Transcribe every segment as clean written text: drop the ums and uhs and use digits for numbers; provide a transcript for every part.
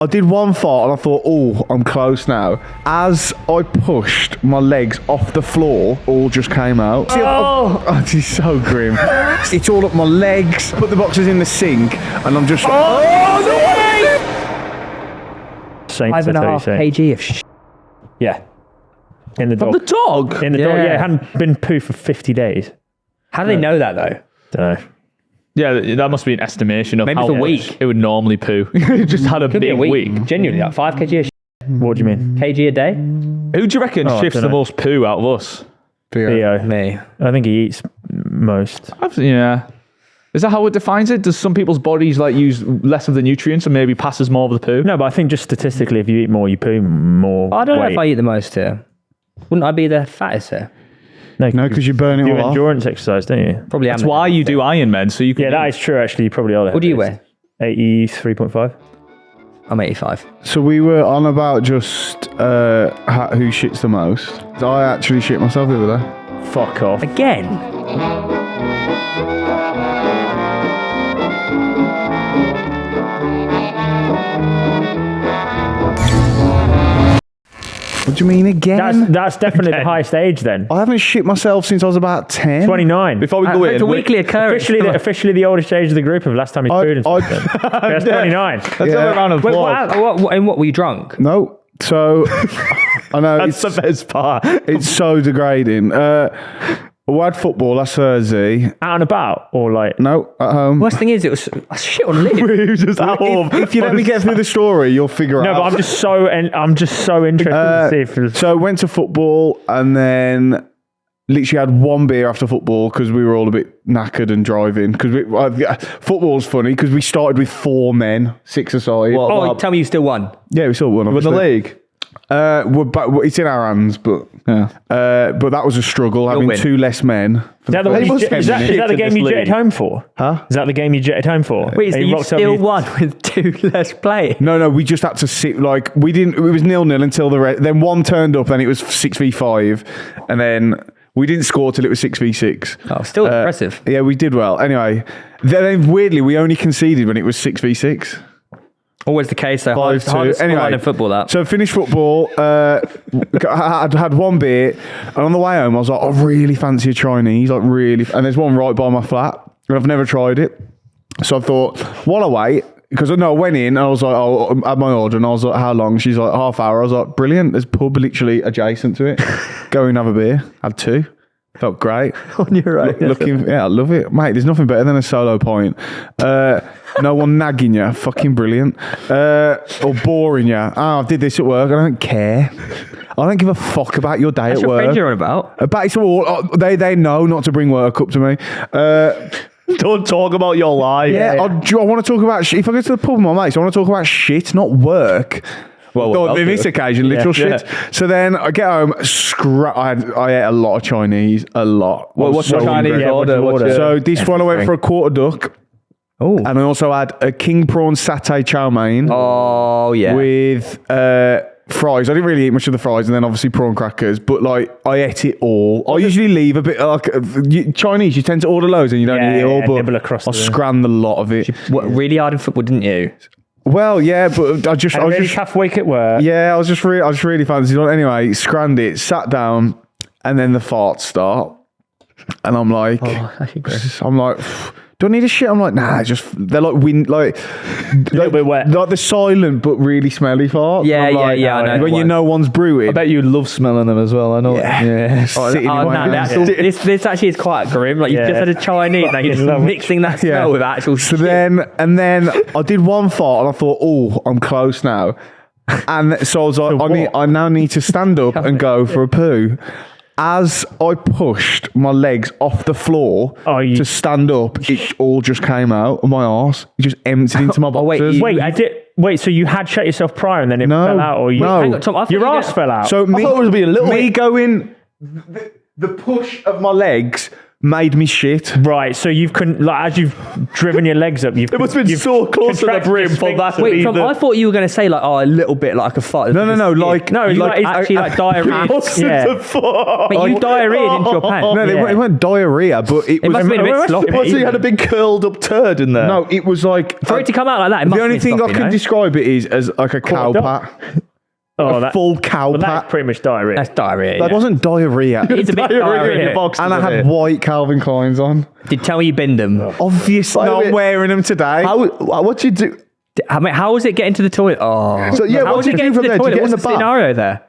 I did one fart and I thought, oh, I'm close now. As I pushed my legs off the floor, all just came out. Oh, This is so grim. It's all up my legs. Put the boxes in the sink and I'm just... Saints, 5.5 kg of shit. Yeah. In the dog. The dog? In the dog, yeah. It hadn't been poo for 50 days. How do they know that though? Don't know. Yeah, that must be an estimation of Maybe how it's a much week. it would normally poo. It just had a Could be big a week. week. Genuinely, like 5 kg of shit. What do you mean? Kg a day? Who do you reckon Oh, I shifts the dunno. most poo out of us? Theo. Me. I think he eats most. Yeah. Is that how it defines it? Does some people's bodies like use less of the nutrients and maybe passes more of the poo? No, but I think just statistically, if you eat more, you poo more. I don't know weight. if I eat the most here. Wouldn't I be the fattest here? No, because you burn it You do all off. endurance exercise, don't you? Probably am. That's why you do Ironman, so you can. Yeah, that is true. Actually, you probably are. What do you weigh? 83.5. I'm 85. So we were on about just who shits the most. I actually shit myself the other day. Fuck off. Again? What do you mean again? That's definitely the highest age then. I haven't shit myself since I was about 10. 29. Before we go It's in, a weekly occurrence. Officially the oldest age of the group of last time he's pooed and stuff. That's 29. let's have a round of Wait, applause. what were you drunk? No. So, I know That's the best part. it's so degrading. We had football last Thursday. Out and about or like... No, at home. Worst thing is, it was shit on lid. We were just at home. If you let me get through the story, you'll figure No, out. but I'm just so interested to see if there's... So went to football and then literally had one beer after football because we were all a bit knackered and driving. Because football's funny because we started with 4 men, 6 aside. Oh, tell me you still won. Yeah, we still won. With Obviously. the league. We're back, it's in our hands, but but that was a struggle having win. 2 less men. Is that the, They one must is that have the game you jetted home for? Huh? Is that the game you jetted home for? Wait, so And you rocked up still and won with 2 less players? No, we just had to sit like we didn't. It was 0-0 until then one turned up, then it was 6v5, and then we didn't score till it was 6v6. Oh, still impressive. Yeah, we did well. Anyway, then weirdly we only conceded when it was 6v6. Always the case, though. Hard 5-2. to anyway, in football, that. So finished football, I'd had one beer, and on the way home I was like, I really fancy a Chinese, like really, and there's one right by my flat, and I've never tried it. So I thought, while I wait, because I went in, and I was like, I had my order, and I was like, how long? She's like, half hour. I was like, brilliant, there's a pub literally adjacent to it. Go and have a beer. Had 2. Felt great. On your right. Yeah, I love it. Mate, there's nothing better than a solo point. No one nagging you. Fucking brilliant. Or boring you. Oh, I did this at work. I don't care. I don't give a fuck about your day That's at your work. friend you're on about. It's all, they know not to bring work up to me. Don't talk about your life. Yeah, I want to talk about shit. If I go to the pub with my mates, I want to talk about shit, not work. Well, in this occasion, literal shit. Yeah. So then I get home, I ate a lot of Chinese, a lot. What's your Chinese hungry. order? What's your So this one I went for a quarter duck. Oh. And I also had a king prawn satay chow mein Oh, yeah. with fries. I didn't really eat much of the fries, and then obviously prawn crackers. But like, I ate it all. I usually leave a bit. Like Chinese, you tend to order loads and you don't eat it all. But nibble across I scrammed a lot of it. What, really hard in football, didn't you? Well, yeah, but I was a really just tough week at work. yeah, I was really fancy. Anyway, scrammed it, sat down, and then the farts start, and I'm like, do I need a shit? I'm like, nah, they're like wind, like A little bit wet. like the silent but really smelly farts. Yeah, I'm like, I know. when you know one's brewing. I bet you love smelling them as well. I know. Yeah. Sitting in my house. This actually is quite grim. Like, you've just had a Chinese, and you're just mixing that smell with actual So shit. then I did one fart, and I thought, oh, I'm close now. And so I was like, I now need to stand up and go for a poo. As I pushed my legs off the floor to stand up, it all just came out of my arse. It just emptied into my boxers. Wait, so you had shut yourself prior and then it fell out? Or No. Hang on, Tom, I thought Your you arse get- fell out? So I thought it was being a little me bit. going, the push of my legs made me shit. Right, so you've as you've driven your legs up, It must have been so close to the brim for that to be I thought you were going to say like, a little bit like a fart. No, like it's actually like diarrhea. But you diarrheaed into your pants. No, it weren't diarrhea, but it was. must have been a bit sloppy. So you had a big curled up turd in there. No, it was like For it to come out like that, it must the only have been thing I sloppy, can no? describe it is as like a cow duck. pat. Oh, Full cow Well, that's pat. pretty much diarrhea. That's diarrhea. That Yeah. wasn't diarrhea. It's a bit Diarrhea in your diarrhea. boxes, And I isn't had it? white Calvin Kleins on. Did tell me you binned them? Obviously, By the not way, wearing them today. What you do? How was it getting to the toilet? Oh, So, yeah, how what was do it you getting do to from the there? Do you toilet? get in What's the the bath? scenario there?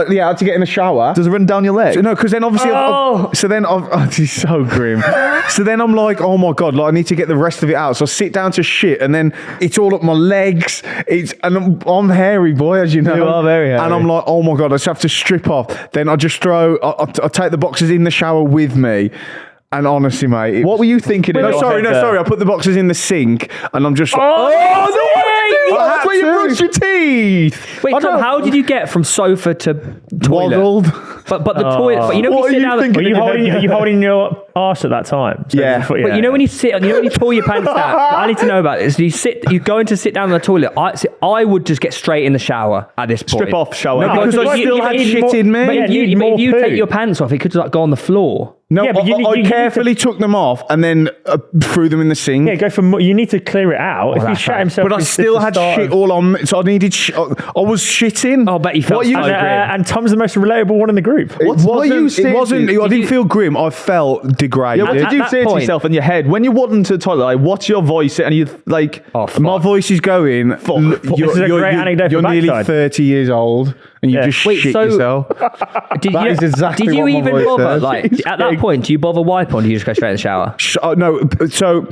Yeah, I had to get in the shower. Does it run down your leg? No, because then obviously, so then this is so grim. So then I'm like, oh my god, like I need to get the rest of it out. So I sit down to shit, and then it's all up my legs. I'm hairy, boy, as you know. You are very hairy. And I'm like, oh my god, I just have to strip off. Then I just I take the boxes in the shower with me. And honestly, mate, What were you thinking? No, sorry. I put the boxes in the sink, and I'm just. That's where you brush your teeth. Wait, Tom, how did you get from sofa to toilet? Waddled. But the toilet. But you know What when you are sit you down. thinking? Are you holding your arse at that time? So Yeah. before- But you know when you sit, when you pull your pants down. I need to know about this. You go in to sit down on the toilet. I would just get straight in the shower at this point. Strip off, shower. No, because I still had shit in me. But Yeah, if you, need more take poo. your pants off, it could like go on the floor. No, Yeah, but you I need to- carefully took them off and then threw them in the sink. Yeah, go for more. You need to clear it out. If he that's shat right. himself, But I it's still the had start shit of- all on me, so I needed. I was shitting. Oh, I bet you felt so grim. And Tom's the most relatable one in the group. It What are you wasn't. It saying? wasn't. I Did didn't you- feel grim. I felt degraded. What At did you that say to point- yourself in your head when you walked into the toilet? Like, what's your voice? And you like, Oh, fuck. My voice is going. This is a great anecdote You're for nearly backside. 30 years old and you Yeah. just Wait, shit so- yourself. Did That you, is exactly did you what my even voice bother? says. Like at that point, do you bother wipe on? Do you just go straight in the shower? No, so.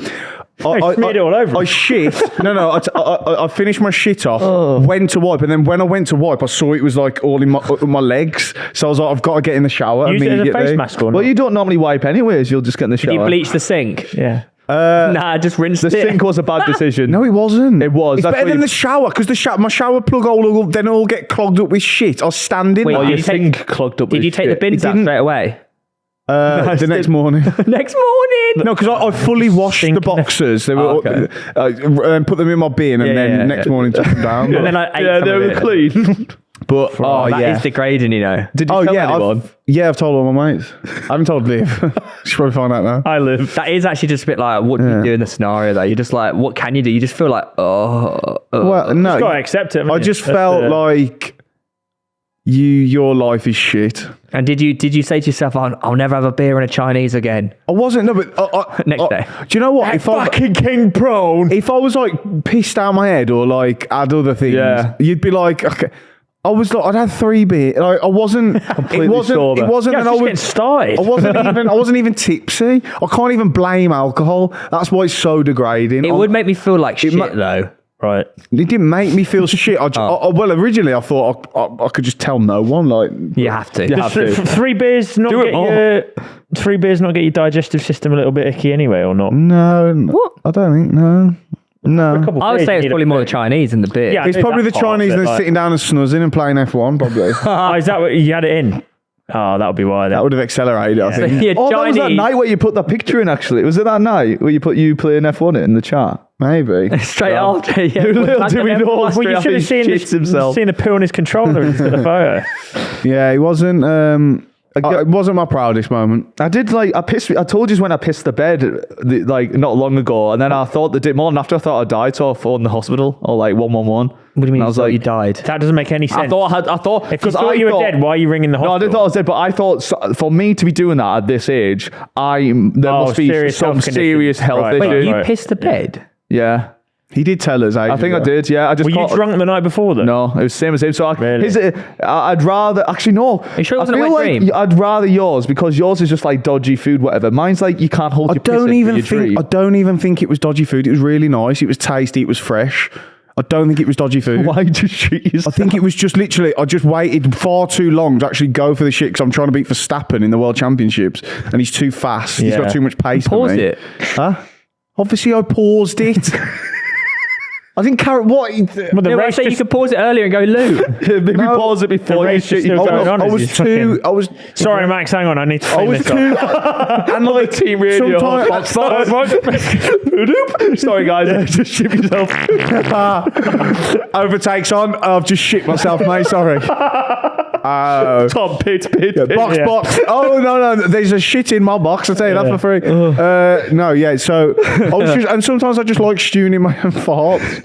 I smeared it all over I him. shit. No. I finished my shit off, went to wipe, and then when I went to wipe, I saw it was like all in my legs. So I was like, I've got to get in the shower Use it as a immediately. face mask or well, not? you don't normally wipe anyways. You'll just get in the shower. Did you bleach the sink? Yeah. Nah, just rinse The it. sink was a bad decision. No, it wasn't. It was. It's That's better where than you- the shower because my shower plug all then all get clogged up with shit. I was standing. Wait, Or did your you take- sink clogged up. Did with you take the shit. bins out didn't. straight away? The next morning. Next morning. No, because I fully washed the boxes. They were okay. and put them in my bin, and Yeah, then yeah, next yeah. morning took them down. And then I ate Yeah, some they of were it. clean. But That is degrading, you know. Did you tell anyone? I've told all my mates. I haven't told Liv. She'll probably find out now. I live. That is actually just a bit like, what do you do in the scenario though? You're just like, what can you do? You just feel like, Well, no, Got to accept it. haven't I you? just That's felt the- like your life is shit. And did you say to yourself, I'll never have a beer and a Chinese again? I wasn't. No, but Next day. Do you know what? If I King Prone. if I was like pissed out my head or like had other things, Yeah. you'd be like, okay. I was like, I'd had 3 beers. Like, I wasn't. Completely It wasn't. sober. It wasn't. Yeah, And just I getting was. started. I wasn't even tipsy. I can't even blame alcohol. That's why it's so degrading. It would make me feel like shit ma- though. Right. It didn't make me feel shit. Well, originally I thought I could just tell no one. Like, You have to. You have to. 3 beers not Do it get more. your 3 beers not get your digestive system a little bit icky anyway, or not? no, I don't think no. A couple I would beers, say you it's need probably a more the bit. Chinese than the beer. Yeah. It's I know probably the that part, Chinese but and like- sitting down and snuzzing and playing F1. Probably Oh, is that what you had it in? Oh, that would be why. that Then. would have accelerated it. I So, think yeah, Oh, that was that Chinese. night where you put that picture in, actually. Was it that night where you put you playing F1 in the chat? maybe. Straight after. Yeah. Little do we know, Well, straight you after should he have seen shits himself. seen a pill in his controller and took the photo. Yeah, it wasn't. It wasn't my proudest moment. I did I told you when I pissed the bed like not long ago, and then I thought the day morning after I thought I died, so I phoned the hospital or like 111. What do you mean? And I was you like, you died? That doesn't make any sense. I thought if you because thought you were dead, why are you ringing the No, I hospital? didn't thought I was dead, but I thought for me to be doing that at this age, there must be serious some health serious conditions. health Right, issue. Wait, you Right. pissed the bed? Yeah, He did tell us. I think I did. Yeah, I just Were you caught- drunk the night before then? No, it was same as him. So Really? I'd rather actually no. you sure it wasn't a I feel wet like dream? I'd rather yours because yours is just like dodgy food, whatever. Mine's like you can't hold. I your piss in don't for even your think. dream. I don't even think it was dodgy food. It was really nice. It was tasty. It was fresh. I don't think it was dodgy food. Why did you shit yourself? I think it was just literally, I just waited far too long to actually go for the shit because I'm trying to beat Verstappen in the World Championships and he's too fast. He's Yeah. got too much pace for Pause me. it. Huh? Obviously I paused it. I didn't carry what. But the No, I race say you just, could pause it earlier and go, Lou. Maybe pause it the before you race shit is your still going pants. on. I as was he's fucking- too. I was. Sorry, Max, hang on. I need to I clean was this too. up. And like Team radio. sometimes- Sorry, guys. Just shit yourself. Overtakes on. I've just shit myself, mate. Sorry. Tom, pit. Box. Oh no, there's a shit in my box. I'll tell you that for free. No, yeah. So I was just, and sometimes I just like stewing in my own farts.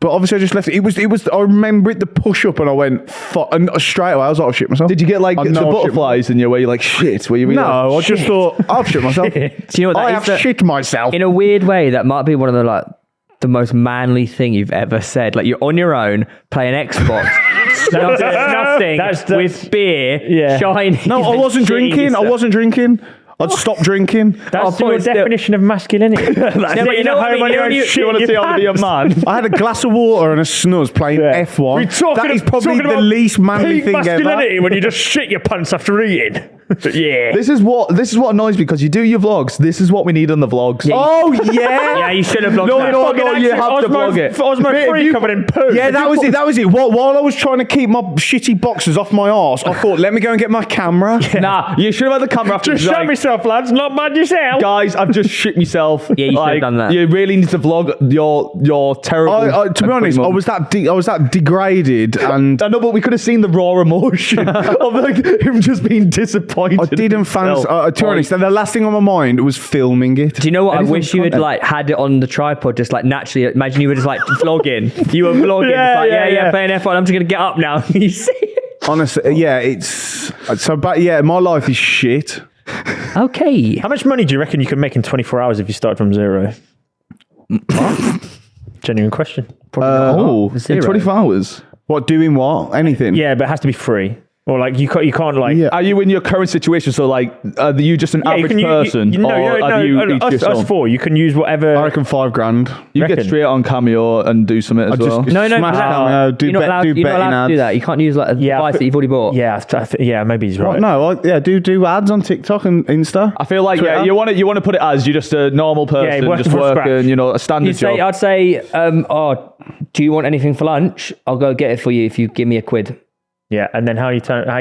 But obviously I just left it. It was. I remember it, the push up, and I went fuck. And straight away I was like, I've shit myself. Did you get like I the know I've shit butterflies in you where you're like, shit? Were you really No, like, I just thought I've shit myself. Do you know what I that have is? That- shit myself. In a weird way, that might be one of the most manly thing you've ever said. Like you're on your own playing Xbox, nothing that's- with beer, shining. No, I wasn't drinking. I'd stopped drinking. That's Oh, your boy, still- definition of masculinity. but you know what I mean? You know, you want to see how to be a man? I had a glass of water and a snuzz playing F1. That is probably the least manly thing ever. when you just shit your pants after eating. Yeah. This is what annoys me because you do your vlogs. This is what we need on the vlogs. Oh yeah. Yeah, you should have vlogged No, that. no, you have to vlog it. Osmo free covered in poo. Yeah, that was it. While I was trying to keep my shitty boxes off my arse, I thought, let me go and get my camera. Nah, you should have had the camera after. Just show myself, lads. Not bad yourself. Guys, I've just shit myself. Yeah, you should have done that. You really need to vlog your terrible. To be honest, I was that degraded, and I know, but we could have seen the raw emotion of like him just being disappointed. I didn't fancy. To be honest, the last thing on my mind was filming it. Do you know what? Anything I wish you had content. like had it on the tripod, just like naturally. Imagine you were just like vlogging. You were vlogging. Yeah, It's like, yeah. playing F1. I'm just gonna get up now. You see it? Honestly, yeah, it's so. But yeah, my life is shit. Okay. How much money do you reckon you could make in 24 hours if you started from zero? Genuine question. in Zero. 24 hours. What doing? What? Anything? Yeah, but it has to be free. Or like you can't like. Yeah. Are you in your current situation? So like, are you just an Yeah, average person, no, or have you each your us own? four. You can use whatever. I reckon $5,000. You get reckon? straight on Cameo and do something as well. No, Smash but Cameo, do you're not allowed, do you're not betting allowed to do ads. that. You can't use like a Yeah, device but- that you've already bought. Yeah, maybe he's right. No, do ads on TikTok and Insta. I feel like Twitter. you want to put it as you're just a normal person, working just from working, scratch. a standard job. I'd say, do you want anything for lunch? I'll go get it for you if you give me £1. Yeah, and then how you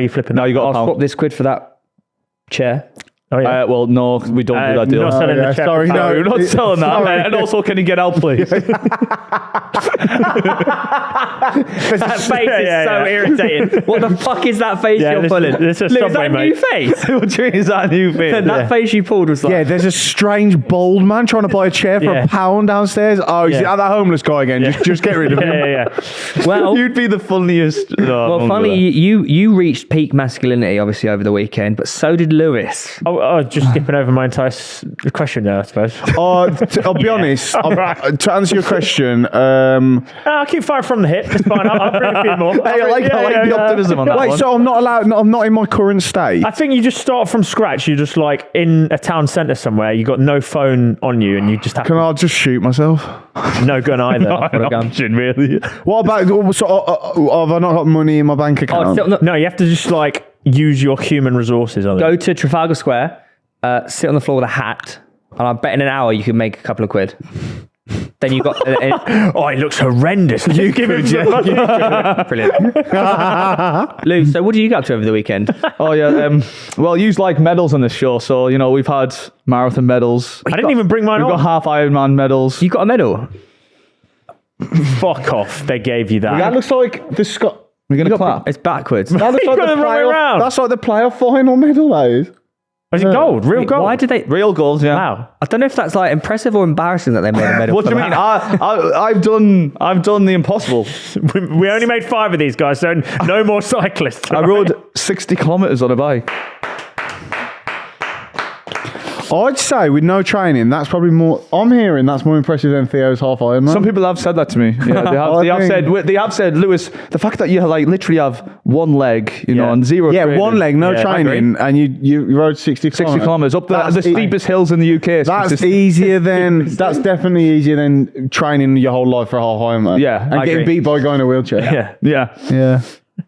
flipping? Now you got a I'll pound. swap this £1 for that chair. Oh yeah. Well, no, we don't do that deal. Not selling the chair. sorry, for no. pound. We're not selling that. Sorry. And also, can you get out, please? That face is so irritating. What the fuck is that face Yeah, you're this- pulling? this is Lou, is Subway, that a new mate. face? What do you mean is that a new thing? That face you pulled was like... Yeah, there's a strange bald man trying to buy a chair for Yeah. £1 downstairs. Oh, he's Yeah. that homeless guy again. Just get rid of him. Yeah. Well, You'd be the funniest. No, well, funny, you reached peak masculinity, obviously, over the weekend, but so did Lewis. Just skipping over my entire question there, I suppose. I'll be honest. Right. To answer your question, I'll keep firing from the hip. It's fine. I'll bring a few more. Hey, I like the optimism on that wait, one. so I'm not allowed. I'm not in my current state. I think you just start from scratch. You're just like in a town centre somewhere. You got no phone on you, and you just have Can I just shoot myself? no gun either. Got a gun. Really? What about? So, have I not got money in my bank Oh, account? sit on the, No, you have to just like use your human resources. I think. go to Trafalgar Square, sit on the floor with a hat, and I bet in an hour you can make a couple of £1. Then you got... Oh, it looks horrendous. You give him some money. Brilliant. Lou, so what did you get up to over the weekend? Oh yeah. Well, you like medals on this show, so we've had marathon medals. I didn't even bring mine We've got on. half Ironman medals. You got a medal? Fuck off. They gave you that. That looks like the Scott. We're gonna clap. It's backwards. That looks You like got the it the wrong way playoff. around. That's like the playoff final medal. That is. Was it gold? Real gold? Why did they... Real goals, yeah. Wow. I don't know if that's like impressive or embarrassing that they made a medal. What do for you mean? that. I've done the impossible. We only made 5 of these guys, so no more cyclists. I rode 60 kilometers on a bike. I'd say with no training, that's probably more. I'm hearing that's more impressive than Theo's half Ironman. Some people have said that to me. Yeah, they have said, Lewis, the fact that you like literally have one leg, and zero. Yeah, training. one leg, no Yeah, I training, and you rode 60 kilometers up the That's steepest hills in the UK. That's easier than. That's definitely easier than training your whole life for a half Ironman. Yeah, and I getting agree. beat by a guy in a wheelchair. Yeah. Yeah. Yeah.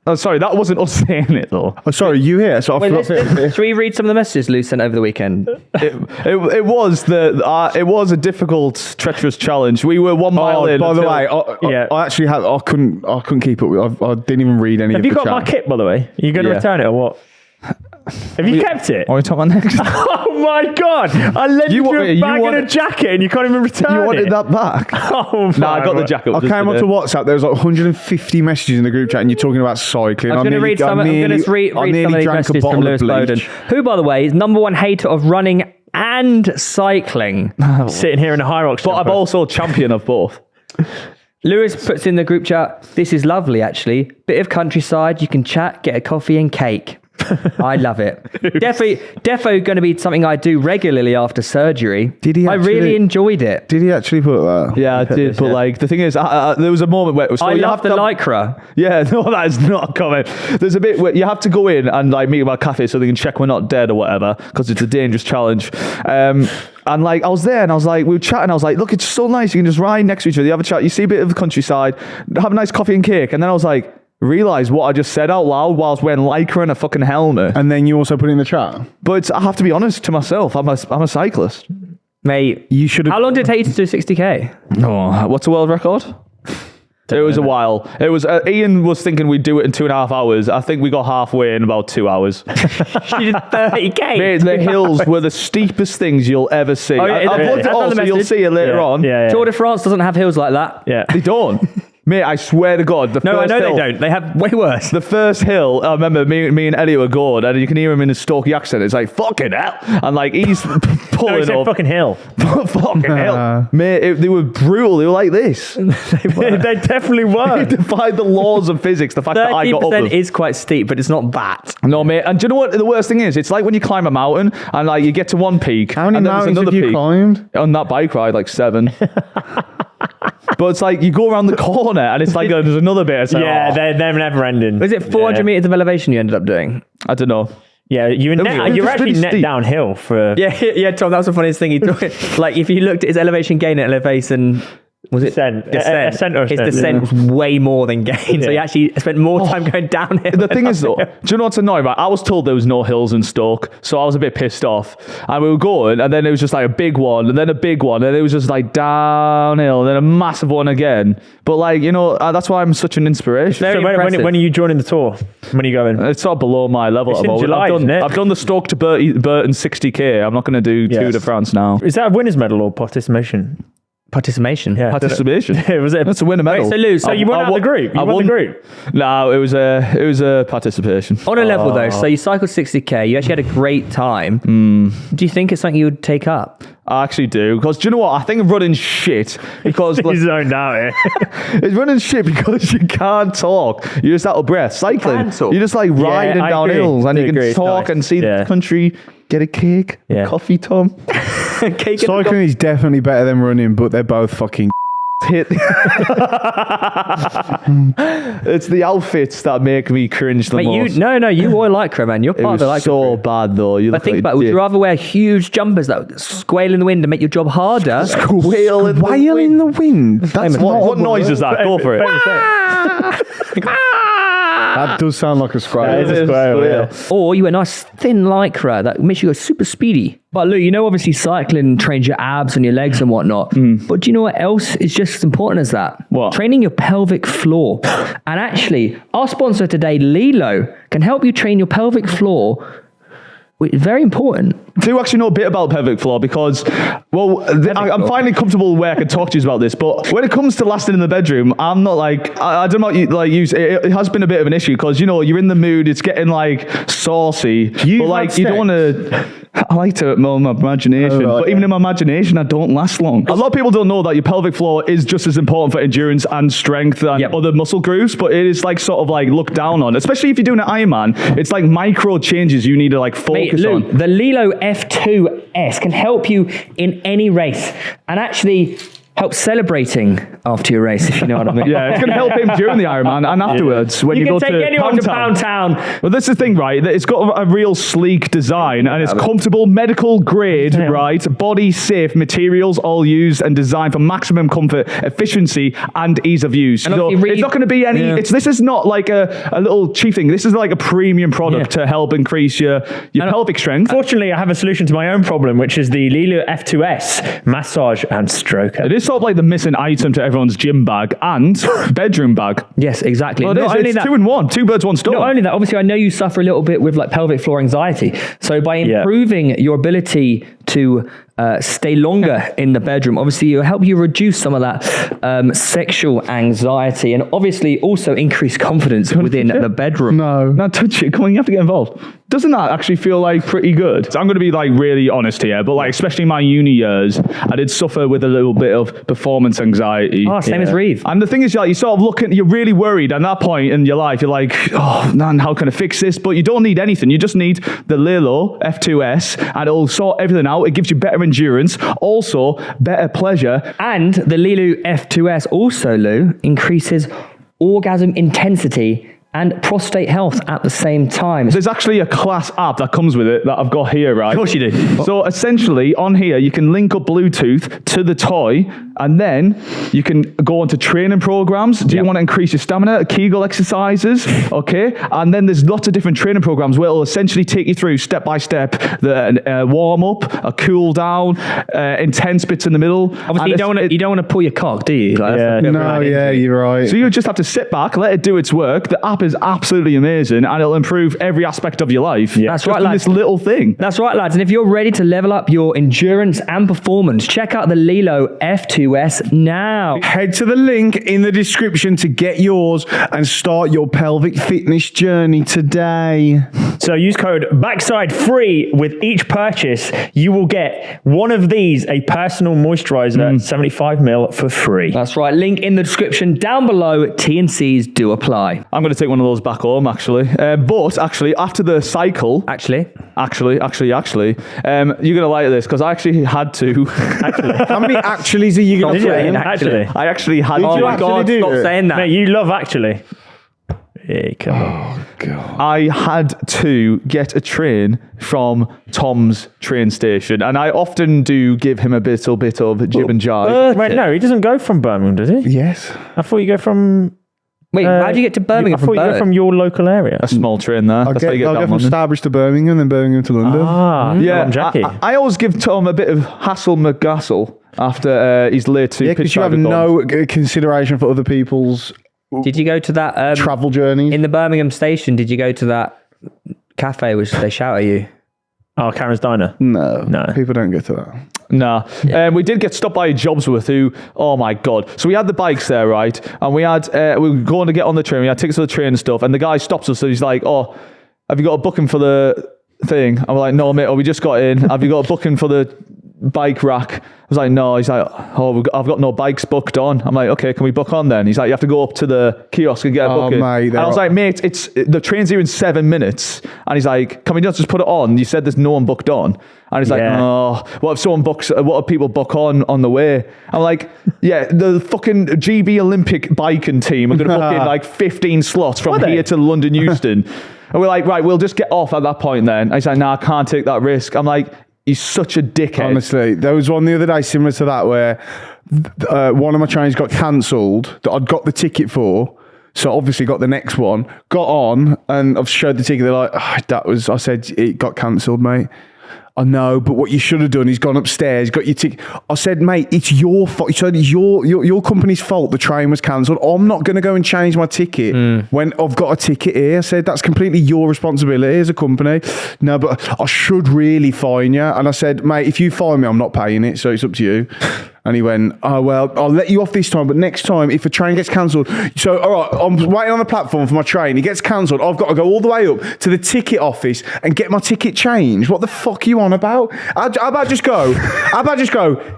Oh, sorry, that wasn't us saying it though. Oh, sorry, you here? So I forgot. Should we read some of the messages Lou sent over the weekend? It was a difficult, treacherous challenge. We were 1 mile in. By the way, Yeah. I actually had. I couldn't keep up with. I didn't even read any. Have of you the got chat. my kit, by the way? Are you going to Yeah. return it or what? Have you kept it? Are we talking about next? Oh my God! I lent you a bag and a jacket and you can't even return it. You wanted that back? Oh my Nah, I got the God. jacket. I came onto WhatsApp. There was like 150 messages in the group chat, and you're talking about cycling. I'm going to read some. I'm going to read some of these messages from Lewis Bowden, who, by the way, is #1 hater of running and cycling. Sitting here in a High Rocks. But I'm also champion of both. Lewis puts in the group chat, "This is lovely, actually. Bit of countryside. You can chat, get a coffee and cake." I love it. Defo going to be something I do regularly after surgery. Did he I actually? really enjoyed it. Did he actually put that? Yeah, I did. But like the thing is, there was a moment where it was. I love the lycra. Yeah, no, that is not a comment. There's a bit where you have to go in and like meet them at a cafe so they can check we're not dead or whatever because it's a dangerous challenge. And like I was there and I was like, we were chatting. I was like, look, it's so nice. You can just ride next to each other. You have a chat. You see a bit of the countryside. Have a nice coffee and cake. And then I was like, realised what I just said out loud whilst wearing lycra and a fucking helmet. And then you also put it in the chat. But I have to be honest to myself. I'm a cyclist. Mate, You should have. how long did it take you to do 60k? Oh, what's the world record? It was a while. It was Ian was thinking we'd do it in 2.5 hours. I think we got halfway in about 2 hours. You did 30k. Mate, the hills were the steepest things you'll ever see. Oh, yeah, I've really? looked at That's all, on the so you'll message. see it later on. Yeah. Tour de France doesn't have hills like that. Yeah. They don't. Mate, I swear to God. The No, I first know hill, they don't. They have way worse. The first hill, I remember me and Eddie were going, and you can hear him in his Stokey accent. It's like, fucking hell. And like, he's No, he pulling said up. fucking hill. Fucking hell. Mate, they were brutal. They were like this. They definitely were. They defied the laws of physics. The fact that I got up 30% them. is quite steep, but it's not that. No, mate. And do you know what the worst thing is? It's like when you climb a mountain and like you get to one peak. How many and then there's mountains have another you peak. climbed? On that bike ride, like 7. But it's like you go around the corner and it's like there's another bit. It's like, Yeah, oh, they're never ending. Was it 400 meters of elevation you ended up doing? I don't know. Yeah, you're was just actually really net steep. downhill for Yeah, Tom, that was the funniest thing. Like, if you looked at his elevation gain and elevation, was it Descent. Descent. Ascent or his ascent, descent was way more than gain. So he Yeah. actually spent more time going downhill. The thing is though, do you know what's annoying? Right? I was told there was no hills in Stoke, so I was a bit pissed off. And we were going, and then it was just like a big one, and then a big one, and it was just like downhill, and then a massive one again. But like, you know, that's why I'm such an inspiration. Very So when impressive. are you joining the tour? When are you going? It's sort of below my level. It's at the in moment. July, isn't it? I've done the Stoke to Burton 60k. I'm not going to do Tour de France now. Is that a winner's medal or participation? Participation. Yeah. Participation. Was it? That's a winner medal. Wait, so Lou, So you won out of the group. You won the group. No, it was a participation. On a level though, so you cycled 60k, you actually had a great time. Do you think it's something you would take up? I actually do, because do you know what? I think running's shit because He's zoned out here. it's running shit because you can't talk. You're just out of breath. Cycling, can talk. you're just like riding I down agree. hills and I you can agree. It's talk nice. and see Yeah. the country. Get a cake, Yeah. coffee, Tom. Cake Cycling is definitely better than running, but they're both fucking. Hit. It's the outfits that make me cringe the Mate, most. you wore lycra, man. You're It part was of the lycra. so crew. bad though. You But look think like about it, would you rather wear huge jumpers that would squeal in the wind and make your job harder? whale in the Whale in wind? the wind. That's What noise is that? Go for it. That does sound like a That squirrel. is a square, yeah. Or you wear nice thin lycra that makes you go super speedy. But Lou, you know, obviously cycling trains your abs and your legs and whatnot. But do you know what else is just as important as that? What? Training your pelvic floor. And actually, our sponsor today, Lilo, can help you train your pelvic floor. Which is very important. Do actually know a bit about pelvic floor because, well, I'm finally comfortable where I can talk to you about this. But when it comes to lasting in the bedroom, I'm not like I don't know. It has been a bit of an issue because you know you're in the mood. It's getting like saucy. You've but like had you don't sex? want to. I like to mold my imagination, Oh, right. but even in my imagination, I don't last long. A lot of people don't know that your pelvic floor is just as important for endurance and strength and Yep. other muscle groups, but it is like sort of like looked down on, especially if you're doing an Ironman. It's like micro changes you need to like Mate, focus Lou, on. the Lilo F2S can help you in any race. And actually, help celebrating after your race, if you know what I mean. Yeah, it's going to help him during the Ironman and afterwards when you can go take to anyone to Pound Pound Town. Well, that's the thing, right? That it's got a real sleek design and it's comfortable, medical grade, right? Body safe materials, all used and designed for maximum comfort, efficiency, and ease of use. And So obviously it's not going to be any. Yeah. This is not like a little cheap thing. This is like a premium product to help increase your pelvic strength. Fortunately, I have a solution to my own problem, which is the Lilo F2S massage and stroker. It is sort of like the missing item to everyone's gym bag and bedroom bag. Yes, exactly. Well, Not only it's that, 2 in 1, 2 birds, 1 stone. not only that, obviously I know you suffer a little bit with like pelvic floor anxiety. So by improving your ability to stay longer in the bedroom, obviously it'll help you reduce some of that sexual anxiety and obviously also increase confidence within the bedroom. No, touch it. Come on, you have to get involved. Doesn't that actually feel like pretty good? So I'm going to be like really honest here, but like especially in my uni years, I did suffer with a little bit of performance anxiety. Oh, same as Reev. And the thing is, like, you sort of looking, you're really worried at that point in your life. You're like, oh man, how can I fix this? But you don't need anything. You just need the Lilo F2S and it'll sort everything out. It gives you better endurance, also better pleasure. And the Lilu F2S also, Lou, increases orgasm intensity and prostate health at the same time. There's actually a class app that comes with it that I've got here, right? Of course you do. So essentially on here, you can link up Bluetooth to the toy and then you can go onto training programs. Do you want to increase your stamina? Kegel exercises, okay? And then there's lots of different training programs where it'll essentially take you through step by step, the warm up, a cool down, intense bits in the middle. Obviously, you don't want to pull your cock, do you? Like, that's a bit of No, an yeah, injury. you're right. So you just have to sit back, let it do its work. The app is absolutely amazing and it'll improve every aspect of your life. Yeah. That's Just right, in lads. this little thing. That's right, lads. And if you're ready to level up your endurance and performance, check out the Lilo F2S now. Head to the link in the description to get yours and start your pelvic fitness journey today. So use code BACKSIDE3 with each purchase. You will get one of these, a personal moisturizer, 75ml for free. That's right. Link in the description down below. T&Cs do apply. I'm going to take one of those back home, actually. But actually, after the cycle, Actually, you're going to like this because I actually had to. How many actuallys are you going to Did you? put in? Actually. I actually had Did oh you to. my actually God, do stop it? saying that. Mate, you love actually. Yeah, come on. I had to get a train from Tom's train station, and I often do give him a little bit of jib and jive. Wait, no, he doesn't go from Birmingham, does he? Yes. I thought you go from... Wait, how do you get to Birmingham I thought from you go Birmingham? from your local area. A small train there. I'll That's how you go get down from London. Starbridge to Birmingham, then Birmingham to London. Yeah, Jackie. I always give Tom a bit of hassle McGassle after he's late to Yeah, pitch because you have no consideration for other people's Did you go to that... travel journeys. in the Birmingham station, did you go to that cafe which they shout at you? Oh, Karen's Diner. No, people don't get to that. Nah. We did get stopped by Jobsworth who, oh my God. So we had the bikes there, right? And we were going to get on the train. We had tickets for the train and stuff. And the guy stops us. So he's like, oh, have you got a booking for the thing? I'm like, no, mate. Oh, we just got in. Have you got a booking for the bike rack? I was like, no. He's like, oh, I've got no bikes booked on. I'm like, okay, can we book on then? He's like, you have to go up to the kiosk and get a booking. Mate, and I was like, mate, the train's here in 7 minutes. And he's like, can we not just put it on? You said there's no one booked on. And he's like, oh, what if someone books, what if people book on the way? I'm like, yeah, the fucking GB Olympic biking team are going to book in like 15 slots from here to London Euston. And we're like, right, we'll just get off at that point then. And he's like, nah, I can't take that risk. I'm like, he's such a dickhead. Honestly, there was one the other day similar to that where one of my trains got cancelled that I'd got the ticket for. So obviously got the next one, got on, and I've showed the ticket. They're like, I said, it got cancelled, mate. I know, but what you should have done is gone upstairs, got your ticket. I said, mate, it's your fault. So it's your company's fault the train was cancelled. I'm not going to go and change my ticket when I've got a ticket here. I said, that's completely your responsibility as a company. No, but I should really fine you. And I said, mate, if you fine me, I'm not paying it, so it's up to you. And he went, oh, well, I'll let you off this time, but next time, if a train gets cancelled, so, all right, I'm waiting on the platform for my train. It gets cancelled. I've got to go all the way up to the ticket office and get my ticket changed. What the fuck are you on about? How about just go,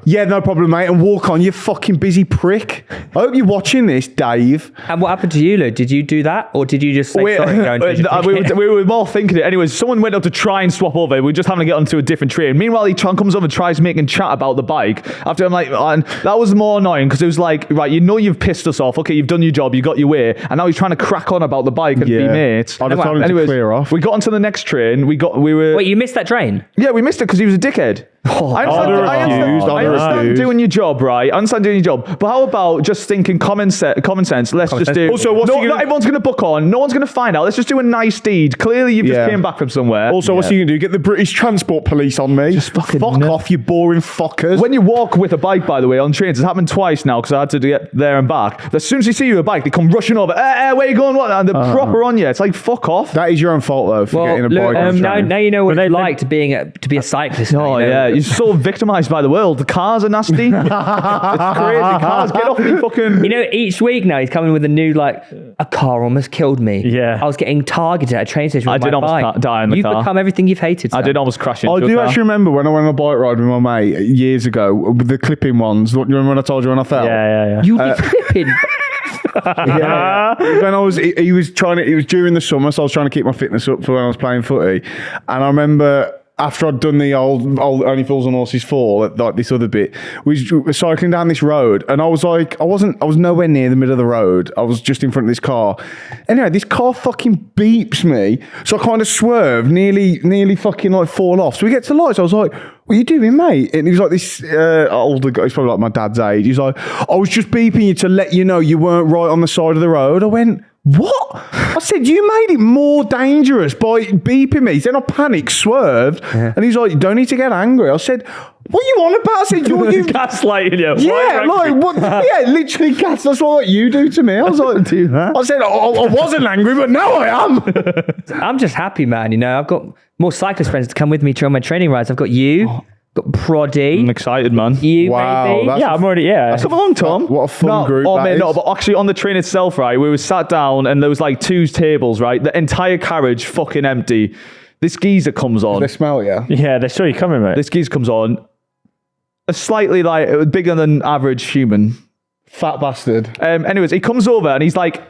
yeah, no problem, mate, and walk on, you fucking busy prick. I hope you're watching this, Dave. And what happened to you, Lou? Did you do that? Or did you just say, sorry, go and change your ticket? we were more thinking it. Anyways, someone went up to try and swap over. We were just having to get onto a different train. Meanwhile, he comes over and tries making chat about the bike. After I'm like, and that was more annoying because it was like, right, you know you've pissed us off. Okay, you've done your job, you got your way, and now he's trying to crack on about the bike and be mates. I'd have told him to clear off. We got onto the next train. We were. Wait, you missed that train? Yeah, we missed it because he was a dickhead. I understand doing your job, right? I understand doing your job, but how about just thinking common sense? Let's just do. Also, not everyone's going to book on. No one's going to find out. Let's just do a nice deed. Clearly, you've just came back from somewhere. Also, what's he going to do? Get the British Transport Police on me? Just fucking fuck off, you boring fuckers. When you walk with a bike, by the way, on trains, it's happened twice now because I had to get there and back. As soon as they see you with a bike, they come rushing over. Where you going? What? And they're proper on you. It's like, fuck off. That is your own fault, though, for getting a bike on train. Now you know what it's like to be a cyclist. Oh, yeah. You're so victimised by the world. The cars are nasty. It's crazy. Cars, get off me fucking... You know, each week now he's coming with a new, like, a car almost killed me. Yeah. I was getting targeted at a train station with I did my almost bike. die in the car. You've become everything you've hated, I Sam. did almost crash into I a do car. actually remember when I went on a bike ride with my mate years ago, with the clipping ones. Do you remember when I told you when I fell? Yeah. You be flipping. When I was, he was during the summer, so I was trying to keep my fitness up for when I was playing footy. And I remember after I'd done the old Only Fools and Horses fall at like this other bit, we were cycling down this road, and I was like, I was nowhere near the middle of the road. I was just in front of this car. Anyway, this car fucking beeps me, so I kind of swerve, nearly fucking like fall off. So we get to lights. I was like, what are you doing, mate? And he was like this older guy, he's probably like my dad's age. He's like, I was just beeping you to let you know you weren't right on the side of the road. I went, what? I said, you made it more dangerous by beeping me. Then I panicked, swerved, and he's like, you don't need to get angry. I said, what are you on about? I said, you gaslighting you. yeah, like what? Yeah, literally, that's what you do to me. I was like, do that. I said, I wasn't angry, but now I am. I'm just happy, man. You know, I've got more cyclist friends to come with me to on my training rides. I've got you, got Proddy. I'm excited, man. You, Wow, maybe. that's- Yeah, I'm already. Yeah. Come along, Tom. What a fun group Oh, that mate, is. no, but actually on the train itself, right, we were sat down and there was like 2 tables, right? The entire carriage fucking empty. This geezer comes on. They smell you. Yeah, they saw you coming, mate. This geezer comes on. A slightly like bigger than average human. Fat bastard. Anyways, he comes over and he's like,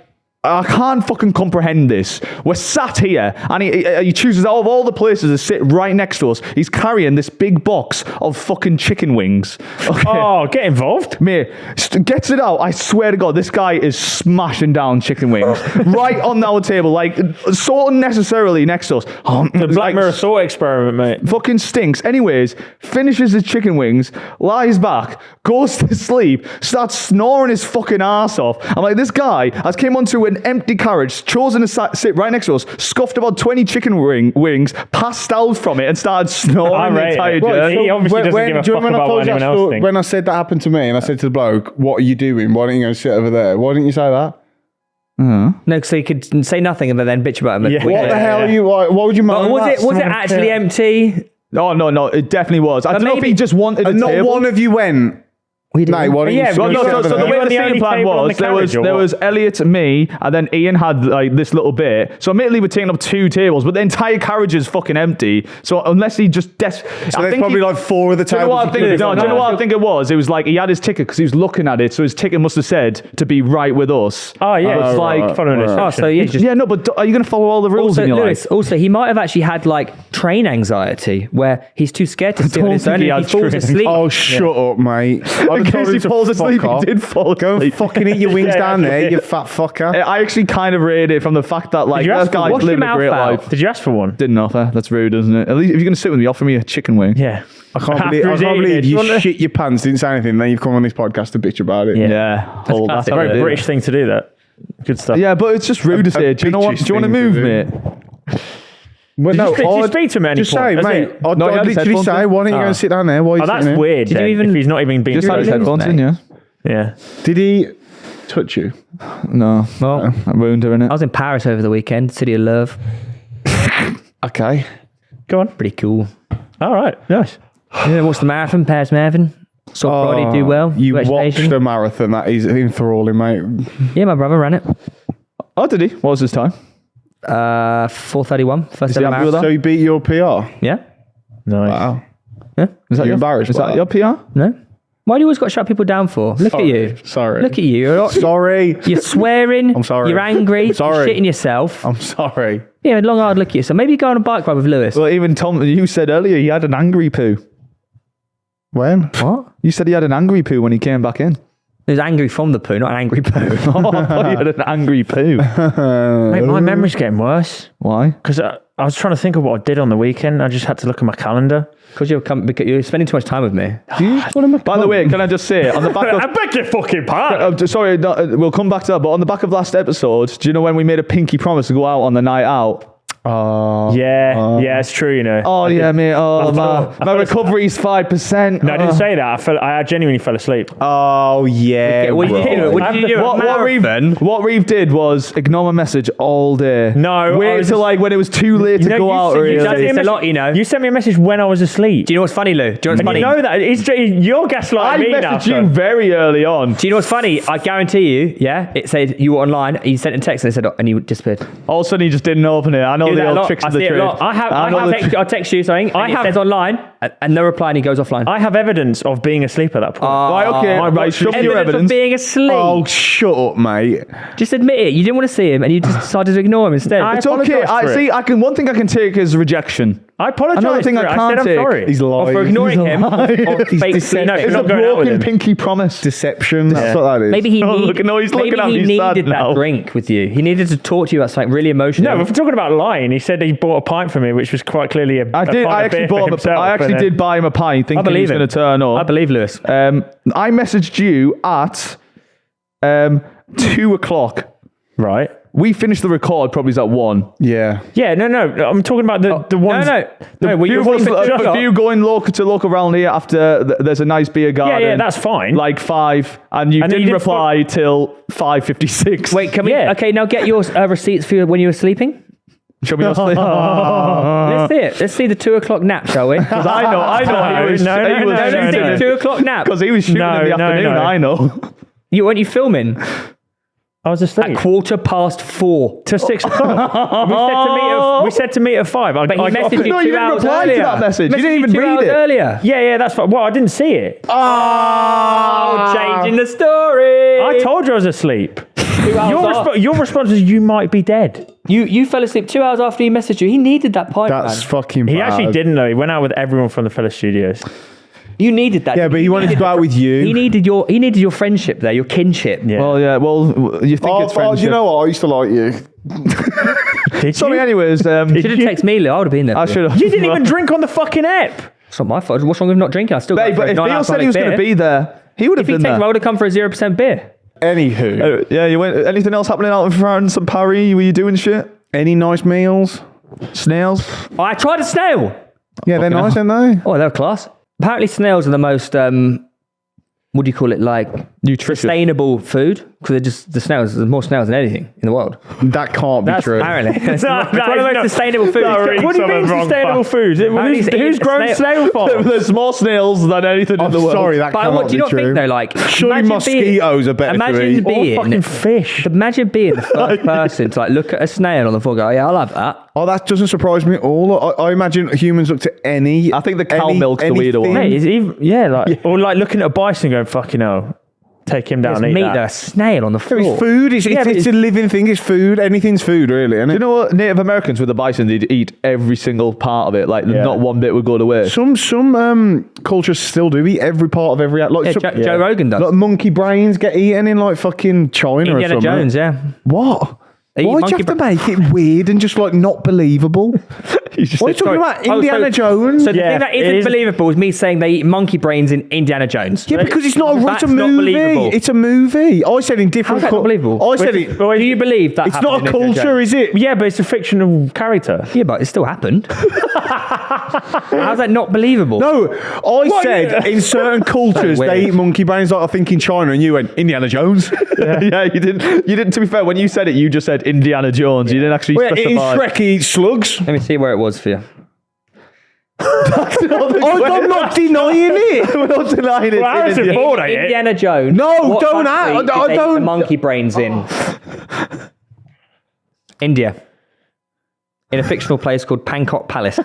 I can't fucking comprehend this. We're sat here and he chooses out of all the places to sit right next to us. He's carrying this big box of fucking chicken wings. Okay. Oh, get involved. Mate, gets it out. I swear to God, this guy is smashing down chicken wings right on our table, like so unnecessarily next to us. The Black Mirror thought experiment, mate. Fucking stinks. Anyways, finishes his chicken wings, lies back, goes to sleep, starts snoring his fucking ass off. I'm like, this guy has came onto an empty carriage, chosen to sit right next to us, scuffed about 20 chicken wings, passed out from it, and started snoring the entire journey. He obviously doesn't give a fuck about what anyone else thinks. When I said that happened to me, and I said to the bloke, what are you doing? Why don't you go sit over there? Why didn't you say that? No, so you could say nothing and then bitch about him. Yeah. What the hell are you? Why would you moan? Was it actually empty? No, it definitely was. I don't know if he just wanted a And not table. one of you went. We didn't. Mate, why don't Yeah, you? well, sit no, over so there? the the way way the the only seating plan table on was, the carriage, or there what? was Elliot, me, and then Ian had like this little bit. So admittedly we're taking up 2 tables, but the entire carriage is fucking empty. So unless he just So there's probably like 4 of the Do you know tables. what I think? included. No, do you know what I think it was? It was like he had his ticket because he was looking at it, so his ticket must have said to be right with us. Oh, yeah. It's like, following right. Oh, so yeah, just yeah, no, but are you going to follow all the rules also, in your Lewis, life? also, he might have actually had like train anxiety where he's too scared to sit on don't his think own he and had he falls train asleep. Oh, shut up, mate. In case he falls asleep, he did fall Go and asleep. fucking eat your wings Yeah, down there, yeah. you fat fucker. I actually kind of rate it from the fact that like Did you that ask for guy's one? living Wash a your great mouth out. life. Did you ask for one? Didn't offer. That's rude, isn't it? At least if you're going to sit with me, offer me a chicken wing. Yeah. I can't After believe, he's eaten it, you do you want shit your pants, didn't say anything, then you've come on this podcast to bitch about it. Yeah. Yeah, classic. that's Very how it is. British thing to do that. Good stuff. Yeah, but it's just rude to say. Do you know what? bitchy Do you want to thing to move, do. mate? Well, Did no, you speak to him at any just point? say, That's mate, it? I'd No, he had his literally headphones say, in. why don't you go and sit down there? Why are you Oh, that's sitting there? weird. Did you then, even- if he's not even being Just had his true. headphones in, yeah. Yeah. Did he touch you? No, Well, I ruined her, I innit? was in Paris over the weekend, City of Love. Okay. Go on. Pretty cool. All right. Nice. Yeah, watched the marathon, Paris Marathon. Saw Proddy do well. You watched Congratulations. the marathon. That is enthralling, mate. Yeah, my brother ran it. Oh, did he? What was his time? 4:31. First he ever happy with marathon. So you beat your PR? Yeah? Nice. Wow. Yeah? Is that You embarrassed Is by that that? your PR? No? Why do you always got to shut people down for? Look at you. Sorry. Look at you. Sorry. You're swearing. I'm sorry. You're angry. Sorry. You're shitting yourself. I'm sorry. Yeah, long hard look at you. So maybe go on a bike ride with Lewis. Well, even Tom, you said earlier he had an angry poo. When? What? You said he had an angry poo when he came back in. He was angry from the poo, not an angry poo. Oh, I thought you had an angry poo. Mate, my memory's getting worse. Why? Because I was trying to think of what I did on the weekend. I just had to look at my calendar. Because you're spending too much time with me. By the way, can I just say, on the back of... I beg your fucking pardon. sorry, we'll come back to that, but on the back of last episode, do you know when we made a pinky promise to go out on the night out? Yeah, it's true, you know. Oh, yeah, mate. Oh, my recovery's 5%. No, I didn't say that. I genuinely fell asleep. Oh, yeah. What did you do? What did you do? What Reev did was ignore my message all day. No, wait till like when it was too late to go out. It's a lot, you know. You sent me a message when I was asleep. Do you know what's funny, Lou? Do you know what's funny? You know that you're gaslighting me now. I messaged you very early on. Do you know what's funny? I guarantee you, yeah, it said you were online, you sent a text and it said, and you disappeared. All of a sudden he just didn't open it. I know the old tricks of the trade. I'll text you something. It says online, and no reply, and he goes offline. I have evidence of being asleep at that point. Right, okay. Right, show me your evidence. Of being asleep. Oh, shut up, mate. Just admit it. You didn't want to see him, and you just decided to ignore him instead. It's okay. One thing I can take is rejection. I apologise. Another thing I can't take. I'm sorry. He's lying. Or for ignoring him. Or fake sleep. It's a broken pinky promise. Deception. That's what that is. Maybe he he's looking at me needed that now. drink with you. He needed to talk to you about something really emotional. No, if we're talking about lying, he said he bought a pint for me, which was quite clearly I actually did buy him a pint thinking he was going to turn up. I believe Lewis. I messaged you at 2 o'clock. Right. We finished the record probably at 1. Yeah. Yeah, no. I'm talking about the ones... A few going local around here after there's a nice beer garden. Yeah, that's fine. Like 5, and you didn't reply till 5:56. Wait, can we... Yeah. Okay, now get your receipts for when you were sleeping. Show me your sleep. Let's see it. Let's see the 2 o'clock nap, shall we? Because I know he was... Let's see the 2 o'clock nap. Because he was shooting in the afternoon, I know. Weren't you filming? I was asleep. At 4:15 to 6 o'clock. We said to meet at 5. But he messaged you 2 hours earlier. To that message. You didn't even read it. Earlier. Yeah, that's fine. Well, I didn't see it. Oh, changing the story. I told you I was asleep. Your response is you might be dead. You fell asleep 2 hours after he messaged you. He needed that pint. That's fucking bad. He actually didn't though. He went out with everyone from the Fellas Studios. You needed that. Yeah, but he wanted to go out with you. He needed your friendship there, your kinship. Yeah. Well, you think it's friendship. You know what? I used to like you. Sorry, anyways. You should have texted me, Lou. I would have been there. I should have. You didn't even drink on the fucking app. It's not my fault. What's wrong with not drinking? I still got but if Theo said he was going to be there, he would have been there. I would have come for a 0% beer. Anywho. Yeah, you went. Anything else happening out in France and Paris? Were you doing shit? Any nice meals? Snails? Oh, I tried a snail. Yeah, they're nice, aren't they? Oh, they're class. Apparently snails are the most, what do you call it, like sustainable food? Because they're just, there's more snails than anything in the world. That can't be true. Apparently. It's one of the most sustainable foods. What do you mean sustainable foods? Who's grown snail farms? There's more snails than anything in the world. Sorry, that cannot be true. Do you not think though, like... Surely mosquitoes are better to eat. Or fucking fish. Imagine being the first person to like look at a snail on the floor and go, yeah, I'll have that. Oh, that doesn't surprise me at all. I imagine humans look to any... I think the cow milk's the weirder one. Mate, or like looking at a bison and going, fucking hell. Take him down and eat that. A snail on the floor. It's food. It's a living thing. It's food. Anything's food, really, isn't it? Do you know what? Native Americans with the bison, they'd eat every single part of it. Like, not one bit would go to waste. Some cultures still do eat every part of every... Like Joe Rogan does. Like monkey brains get eaten in like fucking China or something. Indiana Jones, yeah. What? Why do you have to make it weird and just like not believable? What are you talking about? Indiana Jones? So the thing that isn't believable is me saying they eat monkey brains in Indiana Jones. Yeah, because it's not it's a movie. It's a movie. I said in different... How's that not believable? I said it... Do you believe that It's not a culture, is it? Yeah, but it's a fictional character. Yeah, but it still happened. How's that not believable? No, I said in certain cultures they eat monkey brains. Like I think in China, and you went Indiana Jones. Yeah, you didn't. To be fair, when you said it, you just said Indiana Jones. You didn't actually specify. In Shrek, he eats slugs. Let me see where it was for you. I'm not denying it. We're not denying it. Harrison Ford ate it. Indiana Jones. No, don't. I don't. The monkey brains in India, in a fictional place called Pankot Palace.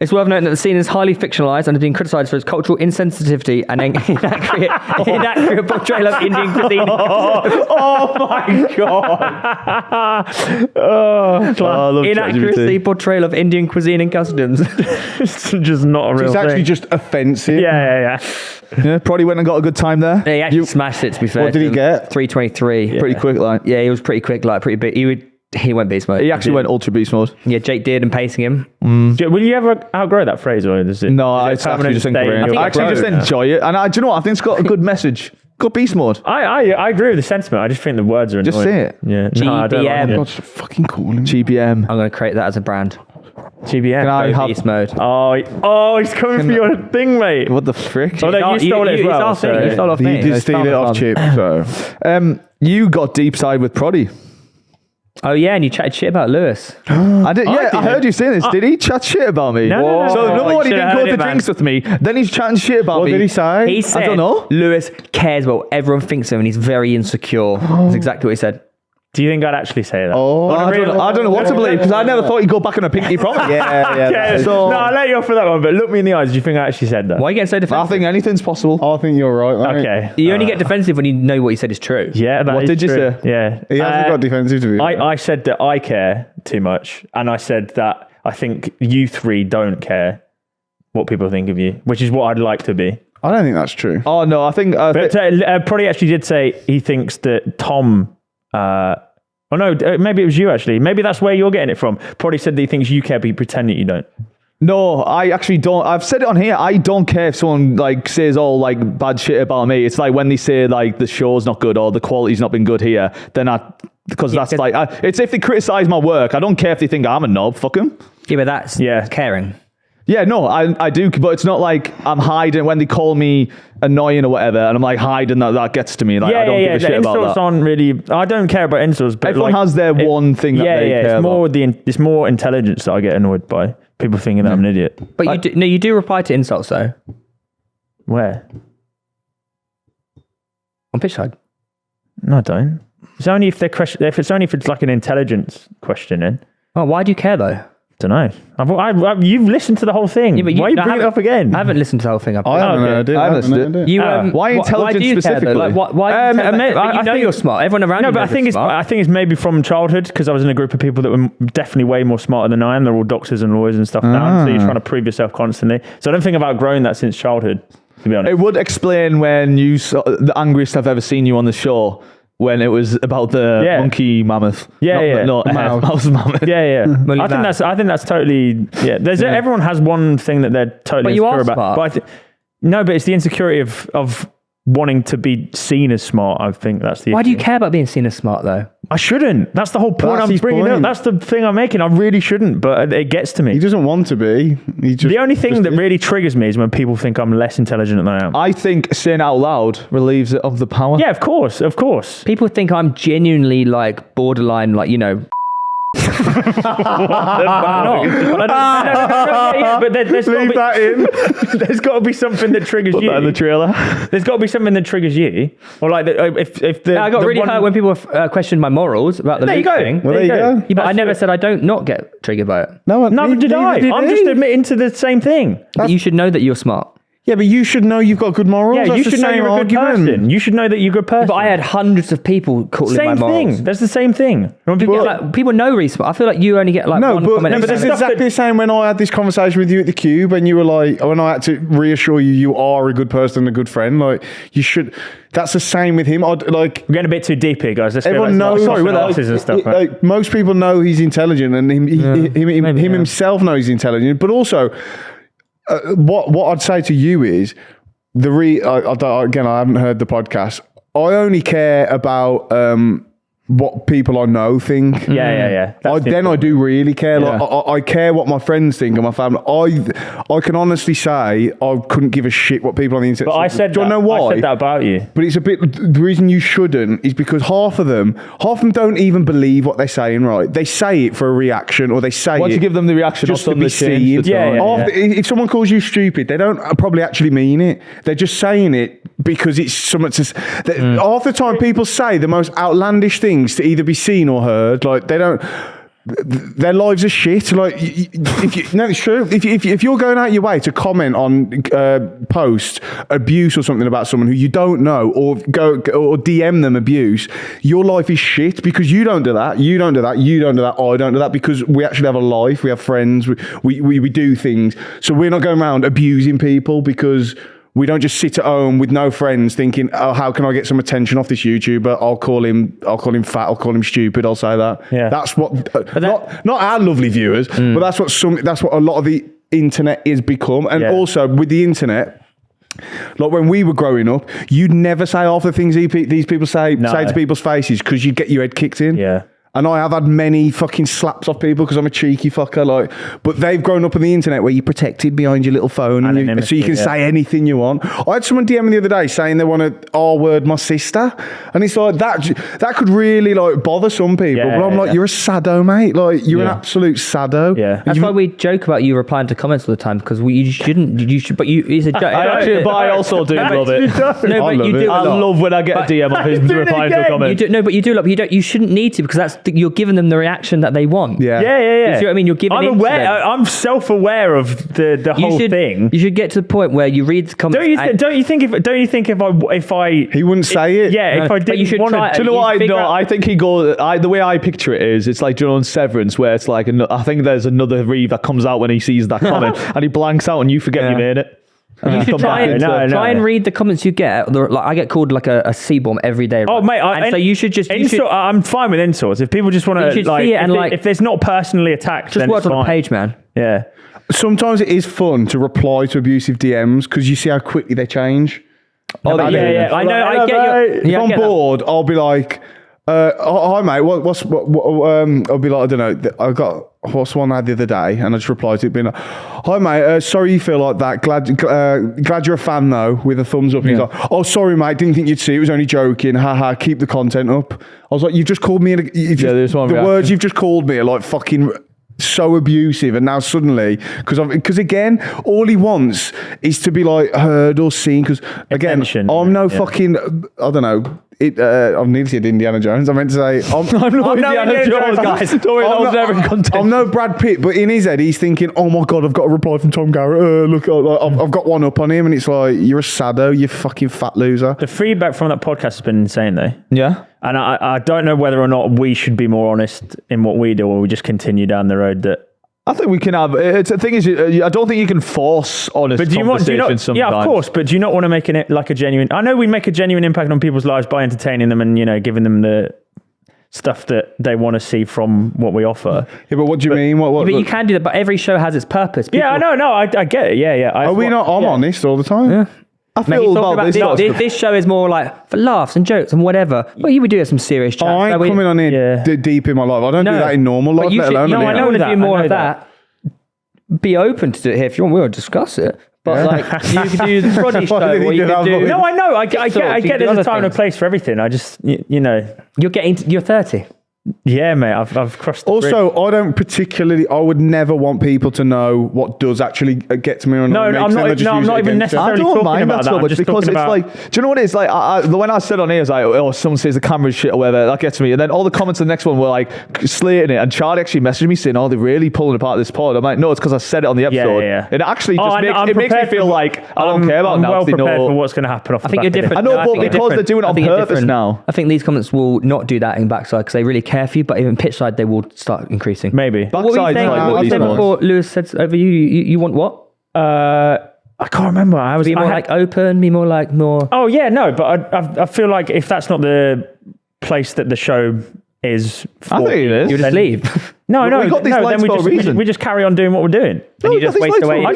It's worth noting that the scene is highly fictionalized and has been criticized for its cultural insensitivity and inaccurate portrayal of Indian cuisine. Oh my god! I love Inaccuracy ChatGPT. portrayal of Indian cuisine and customs. It's just not a real It's thing. actually just offensive. Yeah. Yeah, probably went and got a good time there. He actually smashed it, to be fair. What did he get? 3:23. Pretty quick, like. Yeah, he was pretty quick, like pretty big. He went beast mode. He actually went ultra beast mode. Yeah, Jake did and pacing him. Will you ever outgrow that phrase, or is it? No, is it it's actually permanent just stay in ingrained. your- I actually just enjoy it. And do you know what? I think it's got a good message. Got beast mode. I agree with the sentiment. I just think the words are annoying. Just say it. Yeah. No, I don't like GBM. it. God, stop fucking calling. GBM. I'm going to create that as a brand. GBM. Can I have... Beast mode. Oh, he's coming for your thing, mate. What the frick? Oh, no, you stole it as well. It's our thing. You so- stole off You me. did steal it off Chip, so. You got deep side with Proddy. Oh, yeah, and you chatted shit about Lewis. I did. Yeah, I didn't. heard you saying this. Did he chat shit about me? No. So number one, he Should've didn't go heard to it, man. drinks with me. Then he's chatting shit about What me. did he say? He said, don't know. Lewis cares what everyone thinks of him and he's very insecure. That's exactly what he said. Do you think I'd actually say that? Oh, I don't know what to believe because I never thought he'd go back on a pinky promise. yeah. Okay, that is- no, I'll let you off for that one, but look me in the eyes. Do you think I actually said that? Why are you getting so I defensive? think anything's possible. I think you're right, mate. Okay. You only get defensive when you know what you said is true. Yeah, that What is did you true. say? Yeah. He hasn't got defensive to be. I said that I care too much, and I said that I think you three don't care what people think of you, which is what I'd like to be. I don't think that's true. Oh no, I think. But Proddy actually did say he thinks that Tom. Oh no, maybe it was you actually. Maybe that's where you're getting it from. Proddy said that he thinks you care, but you pretend that you don't. No, I actually don't. I've said it on here. I don't care if someone like says all like bad shit about me. It's like when they say like the show's not good or the quality's not been good here. Then because that's like it's if they criticize my work. I don't care if they think I'm a knob. Fuck them. Yeah, but that's caring. Yeah, no, I do, but it's not like I'm hiding when they call me annoying or whatever, and I'm like hiding that gets to me. Like I don't give a shit the about insults that. aren't really. I don't care about insults, but Everyone like, has their one thing that they care it's more about. it's more intelligence that I get annoyed by. People thinking that I'm an idiot. But you do reply to insults though. Where? On pitch side. No, I don't. It's only if it's like an intelligence questioning. Oh, why do you care though? Don't know. You've listened to the whole thing. Yeah, but why are you no, bringing it up again? I haven't listened to the whole thing. I haven't heard it. I haven't heard it. You, Why intelligence do you care, though? specifically? Like, why do you care? I You know think- you're smart. Everyone around No, you but I knows think you're it's smart. I think it's maybe from childhood because I was in a group of people that were definitely way more smarter than I am. They're all doctors and lawyers and stuff now, so you're trying to prove yourself constantly. So I don't think I've outgrown that since childhood, to be honest. It would explain when you saw the angriest I've ever seen you on the show when it was about the Yeah. monkey mammoth. Yeah. Mouse mammoth. Yeah. Well, I think that's totally. Yeah. Everyone has one thing that they're totally But you insecure are about. smart. But no, but it's the insecurity of wanting to be seen as smart. I think that's the. Why do you issue. care about being seen as smart though? I shouldn't. That's the whole point That's I'm his bringing up. point. That's the thing I'm making. I really shouldn't, but it gets to He me. doesn't want to be. He just, The only thing just that is. really triggers me is when people think I'm less intelligent than I am. I think saying out loud relieves it of the power. Yeah, of course. People think I'm genuinely like borderline, like But there's Leave that in. there's got to be something that triggers Put you. that in the trailer. There's got to be something that triggers you, or like if the I got the really one- hurt when people questioned my morals about the There you Luke go. thing. Well, there you go. Yeah, but I never said I don't not get triggered by it. No, Neither did I. I'm just he. admitting to the same thing. But you should know that you're smart. Yeah, but you should know you've got good morals. Yeah, That's you the should know same you're a good argument. person. You should know that you're a good person. But I had hundreds of people calling my same morals. thing. That's the same thing. When people get like, People know really smart. I feel like you only get like No, one but comment. but this is there's stuff exactly that- the same when I had this conversation with you at the Cube and you were like, when I had to reassure you, you are a good person and a good friend. Like, you should, that's the same with him. Like, we're getting a bit too deep here, guys. Let's everyone go back knows, to analysis and stuff. Right? like, most people know he's intelligent and him himself knows he's intelligent. But also, what I'd say to you is, again, I haven't heard the podcast. I only care about what people I know think. Yeah. That's the I do really care. Yeah. Like, I care what my friends think and my family. I can honestly say I couldn't give a shit what people on the internet. But I said do you that. know why? I said that about you. But it's a bit. The reason you shouldn't is because half of them don't even believe what they're saying. Right? They say it for a reaction, or they say Once it you give them the reaction, just all to of a be sudden they seen. change the Yeah, tone. yeah. If someone calls you stupid, they don't probably actually mean it. They're just saying it because it's something to. Half the time, people say the most outlandish things to either be seen or heard. Like they don't. their lives are shit. Like, no, it's true. If you're going out your way to comment on post abuse or something about someone who you don't know, or DM them abuse, your life is shit because you don't do that. You don't do that. You don't do that. I don't do that because we actually have a life. We have friends. We do things. So we're not going around abusing people because we don't just sit at home with no friends thinking, oh, how can I get some attention off this YouTuber? I'll call him fat, I'll call him stupid, I'll say that. Yeah. That's what, not our lovely viewers, but that's what a lot of the internet is become. And also with the internet, like when we were growing up, you'd never say half the things these people say to people's faces because you'd get your head kicked in. Yeah. And I have had many fucking slaps off people because I'm a cheeky fucker. Like, but they've grown up on the internet where you're protected behind your little phone, so you can say anything you want. I had someone DM me the other day saying they want to R-word my sister, and it's like that could really like bother some people. But I'm like, you're a sado, mate. Like, you're an absolute sado. Yeah, that's why we joke about you replying to comments all the time because you shouldn't. You should, but it's a joke. I also do love it. No, but you do. I love when I get a DM of him replying to a comment. But you do love. You shouldn't need to because that's. You're giving them the reaction that they want. Yeah. You see what I mean? You're giving. I'm aware. I'm self-aware of the whole thing. You should get to the point where you read the comments. Don't you think if I he wouldn't say it? Yeah, if I didn't want to. Do you know what I know? I think he goes. The way I picture it is, it's like John Severance, where it's like I think there's another Reev that comes out when he sees that comment, and he blanks out, and you forget you made it. You should try and read the comments you get. Like, I get called like a C-bomb every day. Oh, mate. So you should just... I'm fine with insults. If people just want to... If there's not personally attacked, just watch on the page, man. Yeah. Sometimes it is fun to reply to abusive DMs because you see how quickly they change. I know. I get If I'm bored, I'll be like... hi mate, I'll be like, I don't know, I got what's one I had the other day, and I just replied to it being like, hi mate, sorry you feel like that, glad you're a fan though, with a thumbs up. And he's like, oh sorry mate, didn't think you'd see it, was only joking, haha, keep the content up. I was like, you've just called me the words you've just called me are like fucking so abusive, and now suddenly because again all he wants is to be like heard or seen, because again I'm no fucking, I don't know, I've nearly said Indiana Jones. I meant to say I'm no Indiana Jones, guys. I'm no Brad Pitt, but in his head he's thinking, oh my god, I've got a reply from Tom Garratt, look, I've got one up on him, and it's like, you're a sado, you fucking fat loser. The feedback from that podcast has been insane though. Yeah. And I don't know whether or not we should be more honest in what we do, or we just continue down the road that... I think we can have... The thing is, I don't think you can force honest conversations sometimes. Yeah, of course, but do you not want to make a genuine... I know we make a genuine impact on people's lives by entertaining them and, giving them the stuff that they want to see from what we offer. Yeah, but what do you mean? But you can do that, but every show has its purpose. Yeah, I know, I get it, yeah. I'm honest all the time? Yeah. I feel about this show is more like for laughs and jokes and whatever. Well, you would do some serious chat. I ain't coming on here deep in my life. I don't do that in normal life, let alone. No, I know to do more of that. Be open to it here if you want. We'll discuss it. But like, you can do the Proddy show, or you can do... No, I know. I get there's a time and a place for everything. I just, You're 30. Yeah, mate, I've crossed the bridge. Also, I don't particularly... I would never want people to know what does actually get to me. Or I'm not even necessarily talking about that. So much because it's like... Do you know what it is? Like, when I said on here, it's like, oh, someone says the camera's shit or whatever, that gets me. And then all the comments on the next one were like slating it. And Charlie actually messaged me saying, oh, they're really pulling apart this pod. I'm like, no, it's because I said it on the episode. Yeah. It actually just makes me feel like I don't care about now. I'm well prepared for what's going to happen off the back. I think you're different. I know, but because they're doing it on purpose now. I think these comments will not do that in backside because they really care for you, but even pitch side, they will start increasing. Maybe. What were you saying before Lewis said over you? You want what? I can't remember. Be more like open, be more like more... Oh, yeah, no, but I feel like if that's not the place that the show is for... I think it is. You just leave. No, we got these lines for a reason. We just carry on doing what we're doing. And you just waste away. I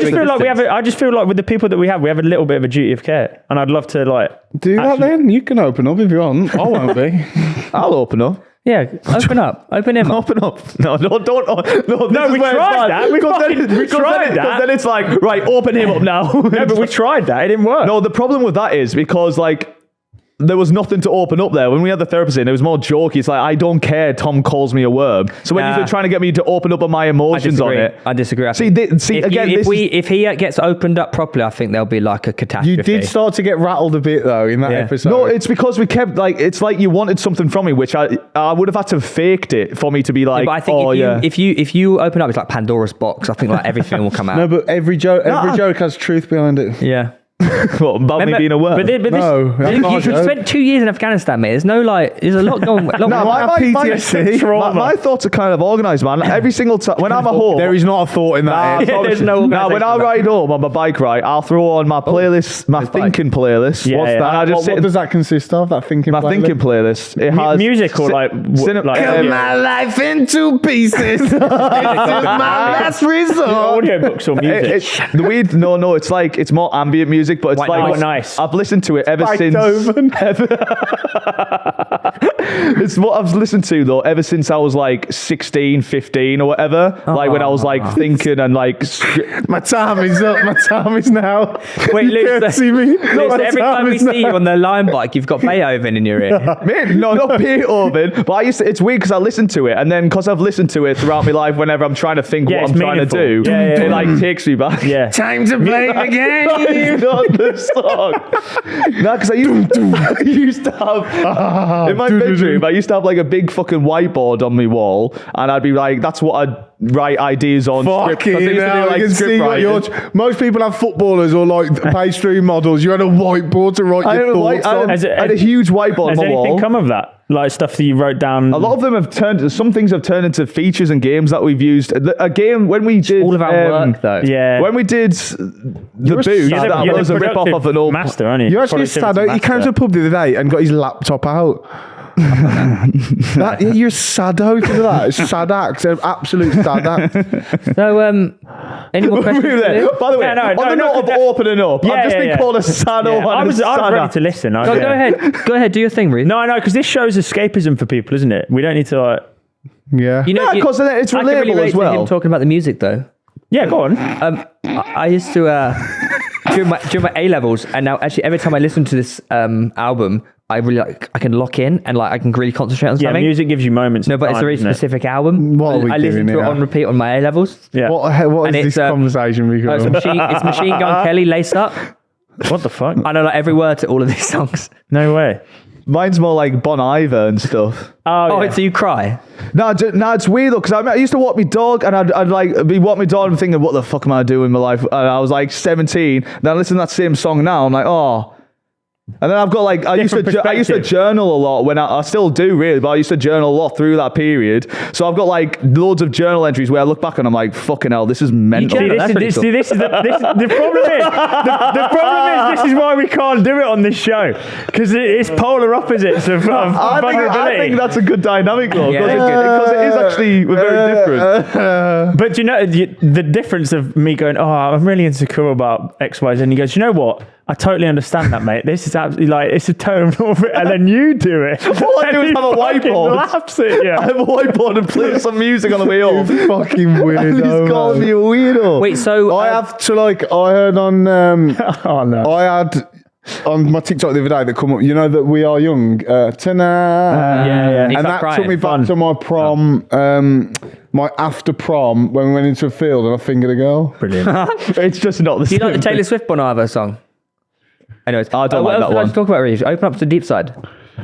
just feel like with the people that we have a little bit of a duty of care. And I'd love to do that then? You can open up if you want. I won't be. I'll open up. Yeah, open up. Open him up. Open up. No, don't. No, we tried that. We tried that. Because then it's like, right, open him up now. No, but we tried that. It didn't work. No, the problem with that is because, like, there was nothing to open up there. When we had the therapist in, it was more jokey. It's like, I don't care. Tom calls me a worm. So when you're trying to get me to open up on my emotions on it. I disagree. If he gets opened up properly, I think there'll be like a catastrophe. You did start to get rattled a bit though in that episode. No, it's because we kept like, it's like you wanted something from me, which I would have had to have faked it for me to be like, but I think if you open up, it's like Pandora's box. I think like everything will come out. No, but every joke has truth behind it. Yeah. What, about me being a worm? You spent 2 years in Afghanistan, mate. There's a lot going. My thoughts are kind of organised, man. Every single time when I'm at home, there is not a thought in that. There's no. Now, when I ride home on my bike ride, I'll throw on my playlist, my thinking playlist. Yeah, What's that? What does that consist of? That thinking. My thinking playlist. It has music or like cut my life into pieces. This is my last resort. Audio books or music. The weird. No. It's more ambient music. But it's nice. I've listened to it ever since. It's what I've listened to though ever since I was like 16, 15 or whatever. Like when I was like thinking and like my time is up. My time is now. Wait, you can't see me. Every time we see you on the line bike, you've got Beethoven in your ear. Man, no, not Beethoven. But it's weird because I listened to it, and then because I've listened to it throughout my life, whenever I'm trying to think what I'm trying to do, it like takes me back. Yeah. Time to play the game. Not the song. No, because I used to have in my bedroom. I used to have like a big fucking whiteboard on my wall, and I'd be like, that's what I'd write ideas on. Fucking hell, you can see what most people have footballers or like pastry models. You had a whiteboard to write your thoughts on. I had a huge whiteboard on my wall. Has anything come of that? Like stuff that you wrote down? A lot of them have some things have turned into features and games that we've used. A game when we did all of our work though. Yeah. When we did the booth, that was a rip off of an old master, aren't you? You're actually sad. He came to the pub the other day and got his laptop out. You're a sado for that. It's sad act, absolute sad act. So, any more questions? By the way, on the note of opening up, I've just been called a sado. I was ready to listen. Go ahead, do your thing, Reev. No, because this shows escapism for people, isn't it? We don't need to like. Yeah, because it's relatable as well. Him talking about the music though. Yeah, go on. I used to during my A levels, and now actually every time I listen to this album, I really I can lock in and like I can really concentrate on something. Yeah, music gives you moments. No, but it's a very specific album. What are we I listened to it on repeat on my A levels. Yeah. What is this conversation become? It's Machine Gun Kelly, Lace Up. What the fuck? I know like every word to all of these songs. No way. Mine's more like Bon Iver and stuff. Oh, so you cry? No, it's weird though, because I used to walk my dog, and I'd like be walking my dog and thinking, what the fuck am I doing in my life? And I was like 17. Then I listen to that same song now, I'm like, oh. And then I've got like I used to journal a lot when I still do really, but I used to journal a lot through that period. So I've got like loads of journal entries where I look back and I'm like, fucking hell, this is mental. The problem is this is why we can't do it on this show, because it's polar opposites of vulnerability. I think that's a good dynamic though, because it is actually we're very different. But you know the difference of me going, oh, I'm really insecure about X, Y, Z, and he goes, you know what? I totally understand that, mate. This is absolutely like, it's a tone of it, and then you do it. All I do is have a whiteboard. Laughs at you. I have a whiteboard and play some music on the way home. You fucking weirdo. He's calling me a weirdo. Wait, so I have to like, I heard on, oh no. I had on my TikTok the other day that come up, you know that We Are Young, tonight. Yeah. And that took me back to my prom, my after prom when we went into a field and I fingered a girl. Brilliant. It's just not the do same. you like the Taylor Swift Bon Iver song? Anyways, I don't like that one. Let's talk about Reev. Open up to the deep side.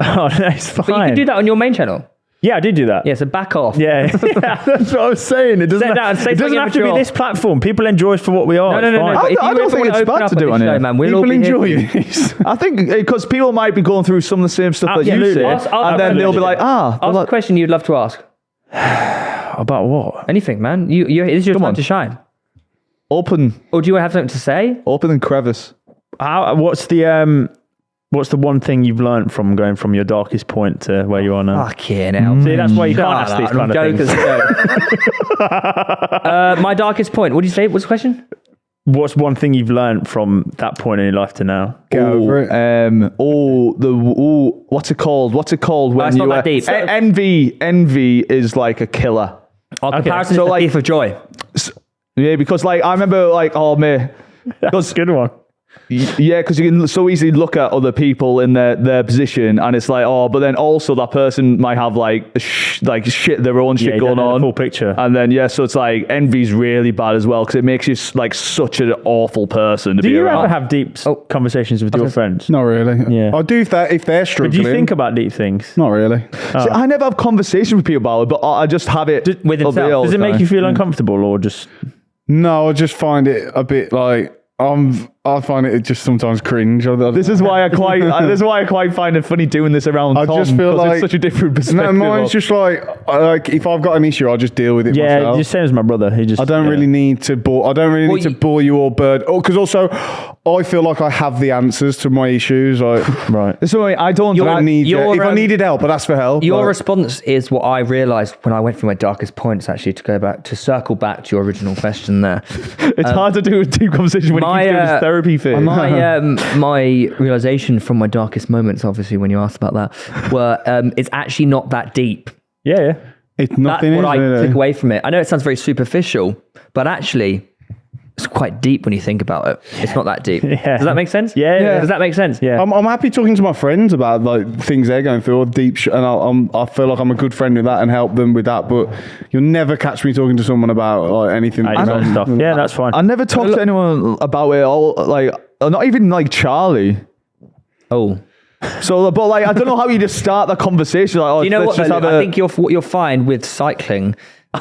Oh, that's fine. But you can do that on your main channel. Yeah, I did do that. Yeah, so back off. Yeah, that's what I was saying. It doesn't have to be this platform. People enjoy us for what we are. No. I don't think it's bad to do on here. Man, we'll People all be enjoy here. this. I think because people might be going through some of the same stuff that you say, and then they'll be like, ask a question you'd love to ask. About what? Anything, man. This is your time to shine. open Or do you have something to say? and crevice. What's the one thing you've learned from going from your darkest point to where you are now? Fucking hell. See, that's why you can't ask these kind of things. My darkest point. What did you say? What's the question? What's one thing you've learned from that point in your life to now? Get over it. What's it called? When it's not that deep. Envy is like a killer. Comparison is the thief of joy. Yeah, because like I remember like, oh man, That's a good one. Yeah, because you can so easily look at other people in their position, and it's like, oh, but then also that person might have like their own shit you going don't know the on, full picture. and then so it's like envy's really bad as well because it makes you like such an awful person to Do be you around. ever have deep conversations with your friends? Not really. Yeah. I do if they're But struggling. do you think about deep things? Not really. See, I never have conversations with people about it, but I just have it With up himself. there all Does the it make time. you feel uncomfortable or just... No, I just find it a bit like I find it just sometimes cringe. This is why I quite find it funny doing this around I Tom, just feel 'cause like it's such a different perspective. No, mine's just like if I've got an issue, I'll just deal with it Yeah, myself. just same as my brother. He just... I don't really need to bore. I don't really need to bore you or bird. Oh, because also I feel like I have the answers to my issues. Like, Right. This is why I don't. I don't need. Your, If I needed help, I'd ask for help. Your like, response is what I realised when I went through my darkest points, actually, to circle back to your original question there. It's hard to do a deep conversation when you keep doing this therapy thing. My realisation from my darkest moments, obviously, when you asked about that, were it's actually not that deep. Yeah. it's That's nothing. what I is took it? away from it. I know it sounds very superficial, but actually, it's quite deep when you think about it. It's not that deep. Yeah. Does that make sense? Yeah. Does that make sense? Yeah. I'm happy talking to my friends about like things they're going through or deep, and I feel like I'm a good friend with that and help them with that. But you'll never catch me talking to someone about like anything. That kind of stuff. Yeah, that's fine. I never talked to anyone about it. All like not even like Charlie. Oh. So, but like I don't know how you just start the conversation. Like, oh, You know let's what? just Though, have I a- think you're fine with cycling.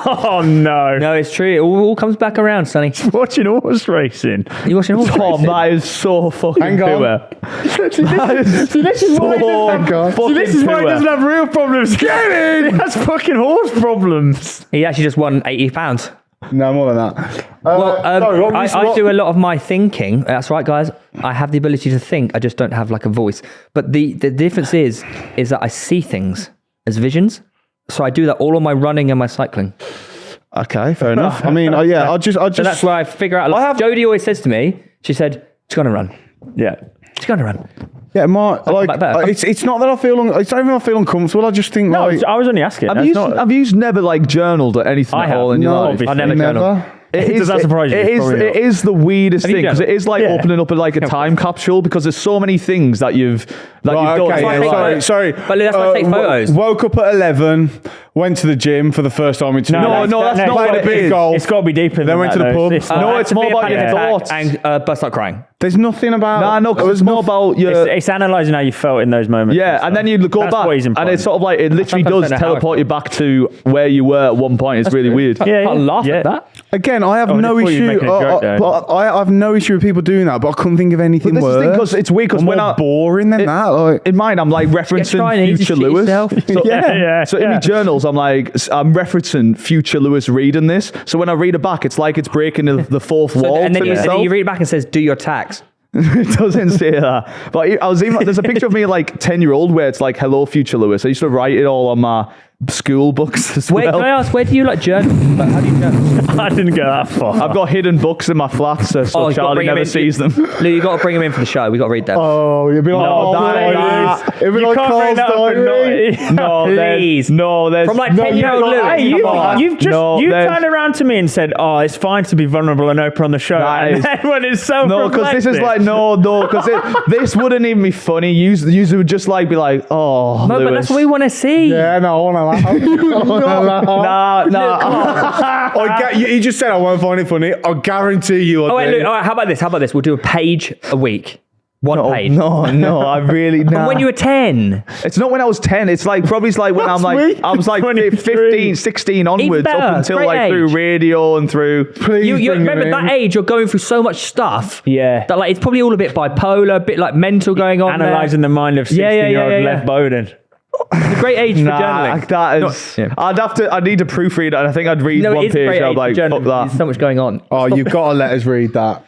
Oh, no. No, it's true. It all comes back around, Sonny. Watching horse racing. You watching horse Tom, racing? that is so fucking Hang on. poor. This is why he doesn't have- So this is why he doesn't have real problems. Get in! He has fucking horse problems. He actually just won £80. No, more than that. Well, sorry, what was- I what- do a lot of my thinking. That's right, guys. I have the ability to think. I just don't have like a voice. But the difference is that I see things as visions. So I do that all on my running and my cycling. Okay, fair enough. I mean, I just. So that's where I figure out. Like, Jodie always says to me, she said, "She's gonna run. Yeah. She's gonna run." Yeah, back better. it's not that I feel. It's not even I feel uncomfortable. I just think No, like I was only asking. Have That's you not... never like journaled or anything I at all have. in your no, life? obviously. I never journal. Does that surprise you? Probably not. It is the weirdest Have you thing because done it it? is like Yeah. opening up like a time capsule because there's so many things that you've done. Okay, why I yeah, take photos. sorry. But that's why I take photos. Woke up at 11, went to the gym for the first time in 2 No, days. that's not what it is. Golf. It's got to be deeper than went that, to the though. pub. No, it's more about your thoughts. And burst out crying. There's nothing about. No, because it's more about your. It's analysing how you felt in those moments. Yeah, and then you go That's back, what he's and implying. it's sort of like it literally sometimes does don't know how I teleport you back to where you were at one point. It's really weird. Yeah, I'll laugh at that. Again, I have Oh, no I thought you were issue. making a joke there. But I have no issue with people doing that. But I couldn't think of anything But this is the thing, worse. 'cause it's weird, 'cause or when more I- boring than that. Like, In mine, I'm like referencing Chinese, future shit Lewis. yourself. So, Yeah. So in my journals, I'm referencing future Lewis reading this. So when I read it back, it's like it's breaking the fourth wall And to then myself. you read it back and says, "Do your tax." It doesn't say that. But I was even there's a picture of me like 10-year-old where it's like hello future Lewis. I used to write it all on my school books as Wait, well. can I ask, where do you like journal? Like, how do you journal? I didn't go that far. I've got hidden books in my flat so you've got to Charlie bring 'em never in. sees them. Lou, you got to bring him in for the show. We got to read that. oh, you'd be like, it'd be You like can't Carl's bring that up diary. and No, Please. there's From like 10-year-old Lou. Hey, Come on. you've just No, you there's- turned around to me and said, "Oh, it's fine to be vulnerable and open on the show." That And is- then when it's so No, because this is like because this wouldn't even be funny. You would just like be like, oh, No, but Lewis. that's what we want to see. Yeah, no, I want to laugh. I wanna laugh. Nah. You just said I won't find it funny. I guarantee you. Oh, wait, Lou, all right, how about this? We'll do a page a week. One page. No, I really From nah. when you were 10. It's not when I was 10. It's like probably like when I'm like weak. I was like 23. 15, 16 onwards better. up until Great like through age. radio and through. Please You bring him remember in. that age, you're going through so much stuff. Yeah. That like it's probably all a bit bipolar, a bit like mental going on. analysing the mind of Yeah, 16-year-old yeah. Lev Bowden. It's a great age for Nah, journaling. that is. yeah. I'd need to proofread it. And I think I'd read No, one it is a page. great I'd age be like, for fuck journaling. that. There's so much going on. Oh, you've got to let us read that.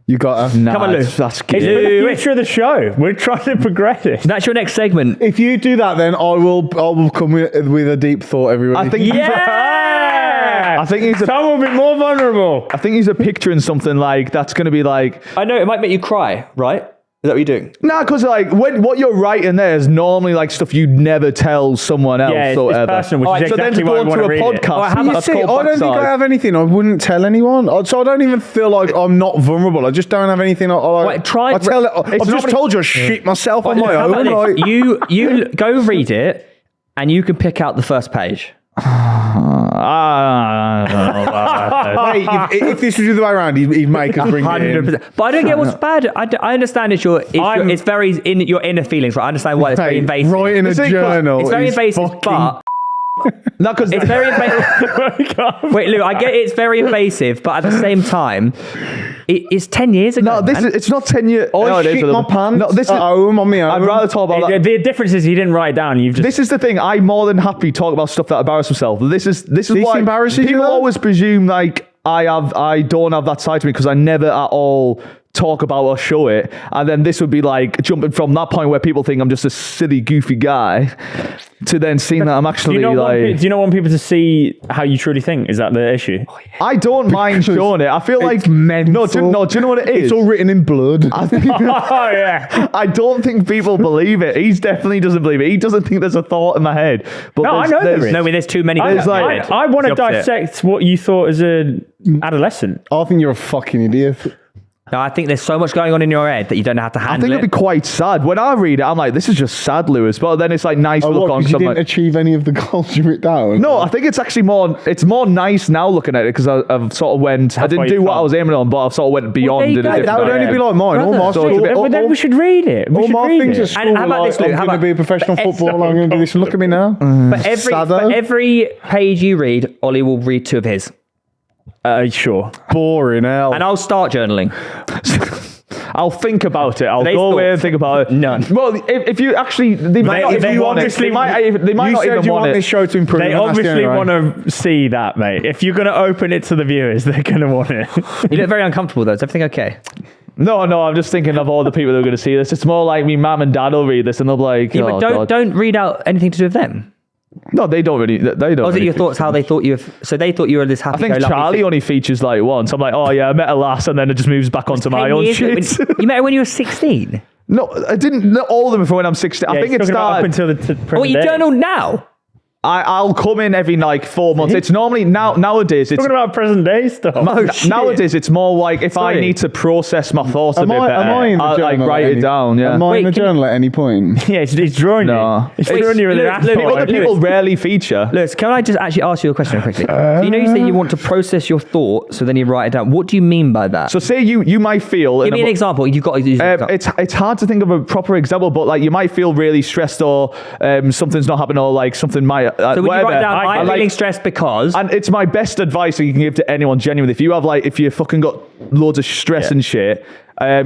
You got to. Nah, Come on, Lou. that's It's good. for the future of the show. We're trying to progress it. That's your next segment. If you do that, then I will come with a deep thought. Everybody. I think. Yeah. I think he's a. Tom will be more vulnerable. I think he's a picturing something like that's going to be like. I know it might make you cry, right? that what you're doing? Nah, because like what you're writing there is normally like stuff you'd never tell someone else. Yeah, it's or whatever. personal, which is so then exactly to why go I onto wanna a read it. podcast, You that's see, called I don't think backside. I have anything. I wouldn't tell anyone. So I don't even feel like I'm not vulnerable. I just don't have anything. Wait, try- I've just told you I shit myself on my How own. about this? Like, You go read it, and you can pick out the first page. mate, if this was the other way around, he'd make us bring it in. 100%. But I don't get what's bad. I understand it's very in your inner feelings, right? I understand why it's very Mate, invasive. writing a journal. It's very is invasive, fucking- but No, because it's very invasive. Wait, Lou, I get it's very invasive, but at the same time, it's 10 years ago. no, it's not 10 years. I shit my pants No, this is at home on my own. I'd rather talk about that. The difference is he didn't write it down. You've just This is the thing. I'm more than happy to talk about stuff that embarrass myself. This is why embarrasses you, people though? always presume like I don't have that side to me because I never at all talk about or show it. And then this would be like jumping from that point where people think I'm just a silly, goofy guy to then seeing that I'm actually do you like. not want people to see how you truly think? Is that the issue? I don't mind showing it. I feel like it's mental. No, do you know what it is? It's all written in blood. I think Oh yeah. I don't think people believe it. He definitely doesn't believe it. He doesn't think there's a thought in my head. But No, I know there is. No, I mean, there's too many. There's like- I want to It's the opposite. dissect what you thought as a adolescent. I think you're a fucking idiot. No, I think there's so much going on in your head that you don't have to I handle think it'd be it. quite sad. When I read it, I'm like, this is just sad, Lewis. But then it's like nice to look on. Because you 'cause I'm didn't like, achieve any of the goals you wrote down? no, I think it's actually more nice now looking at it because I've sort of went, I why didn't you do what can't. I was aiming on, but I've sort of went beyond. there you in a go. different That would only direction. be like mine. All my Brother. school, But then we should read it. We all should my read things it. at school And how about were this, like, Luke? I'm How going to about- be a professional footballer. I'm going to do this. Look at me now. For every page you read, Ollie will read 2 of his. Sure. Boring hell. And I'll start journaling. I'll think about it. I'll Today's go away thoughts. and think about it. None. Well, if you actually, they might not They even want it. obviously- They might you not said even you want want it. this show to improve. They and that's the obviously only way. want to see that, mate. If you're going to open it to the viewers, they're going to want it. You look very uncomfortable, though. Is everything okay? No, I'm just thinking of all the people that are going to see this. It's more like me mum and dad will read this and they'll be like, Yeah, oh, but God. don't read out anything to do with them. No, they don't really. They don't. Or was it really your thoughts, how they thought you... So they thought you were this I happy think Charlie only features like once. I'm like, oh yeah, I met her last, and then it just moves back onto my own shit. You met her when you were 16? No, I didn't. Not all of them from when I'm 16. I think it up started. until the present Oh, you day. journal now? I'll come in every like 4 months. It's normally nowadays. It's Talking about present day stuff. nowadays it's more like if I Sorry. need to process my thoughts a Am bit better, I in the I'll like journal write at it any- down. Yeah. Am I in the Wait, can journal at any point? Yeah, he's drawing No. you. He's drawing you with an Look, asshole. look, like People this. rarely feature. Lewis, can I just actually ask you a question quickly? So you know you say you want to process your thoughts, so then you write it down. What do you mean by that? So say you might feel. Give me an example. You've got to use an example. It's hard to think of a proper example, but like you might feel really stressed or something's not happening or like something might. So would you whatever. write down, I'm like- feeling stressed because... And it's my best advice that you can give to anyone genuinely. If you have if you fucking got loads of stress and shit,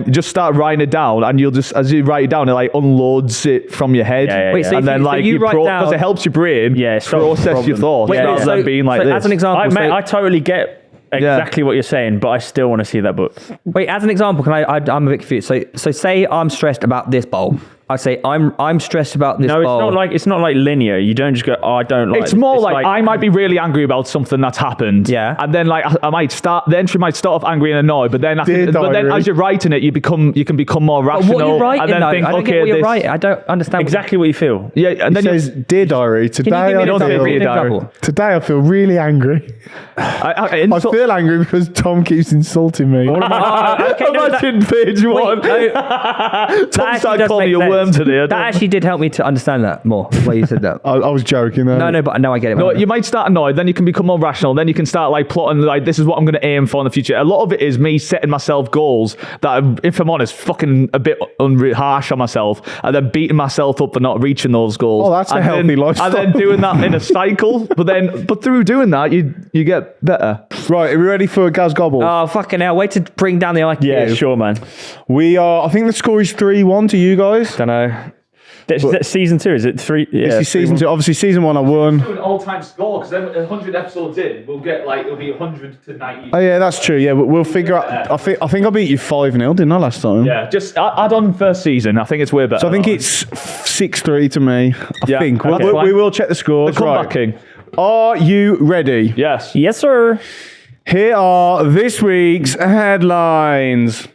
just start writing it down, and you'll just as you write it down, it like unloads it from your head. Yeah, yeah, Wait, so and if then you- so like you write because down- it helps your brain stop process your problem. thoughts Wait, rather than being like so this. as an example... I totally get exactly what you're saying, but I still want to see that book. Wait, as an example, I'm a bit confused. So say I'm stressed about this bowl. I say I'm stressed about this No, bowl. it's not like linear. You don't just go, oh, I don't like It's this. more like I might be really angry about something that's happened. Yeah. And then like I might start. The entry might start off angry and annoyed, but then Dear but then diary. as you're writing it, you can become more But rational. what you're writing, and then though, think, I don't okay, get what you're this, writing. I don't understand. exactly what you feel. Yeah, and It then says, "Dear diary, Can today you give me I an don't example? think feel, read diary. Example. today I feel really angry. I feel angry because Tom keeps insulting me. Okay, no, that- Imagine page one. Wait, no, Tom actually started does calling make me a sense. worm today. That actually did help me to understand that more, the way you said that. I was joking though. No, but now I get it. No, you might start annoyed, then you can become more rational, then you can start like plotting like this is what I'm going to aim for in the future. A lot of it is me setting myself goals that, if I'm honest, fucking a bit harsh on myself, and then beating myself up for not reaching those goals. Oh, that's a And healthy then, lifestyle. And then doing that in a cycle, but through doing that, you get better. Right, are we ready for Gaz Gobbles? Oh, fucking hell. Wait to bring down the IQ. Yeah, sure, man. We are. I think the score is 3-1 to you guys. Don't know. That's season 2, is it 3? Yeah, This is season 2. Obviously, season 1 I won. An all-time score because then 100 episodes in, we'll get it'll be 100 to 90. Oh yeah, that's true. Yeah, we'll figure out. I think I beat you 5-0, didn't I, last time? Yeah, just add on first season. I think it's way better. So I think it's 6-3 to me. I Yeah, think okay. we will check the scores. the comeback Right. king. Are you ready? Yes. Yes, sir. Here are this week's headlines.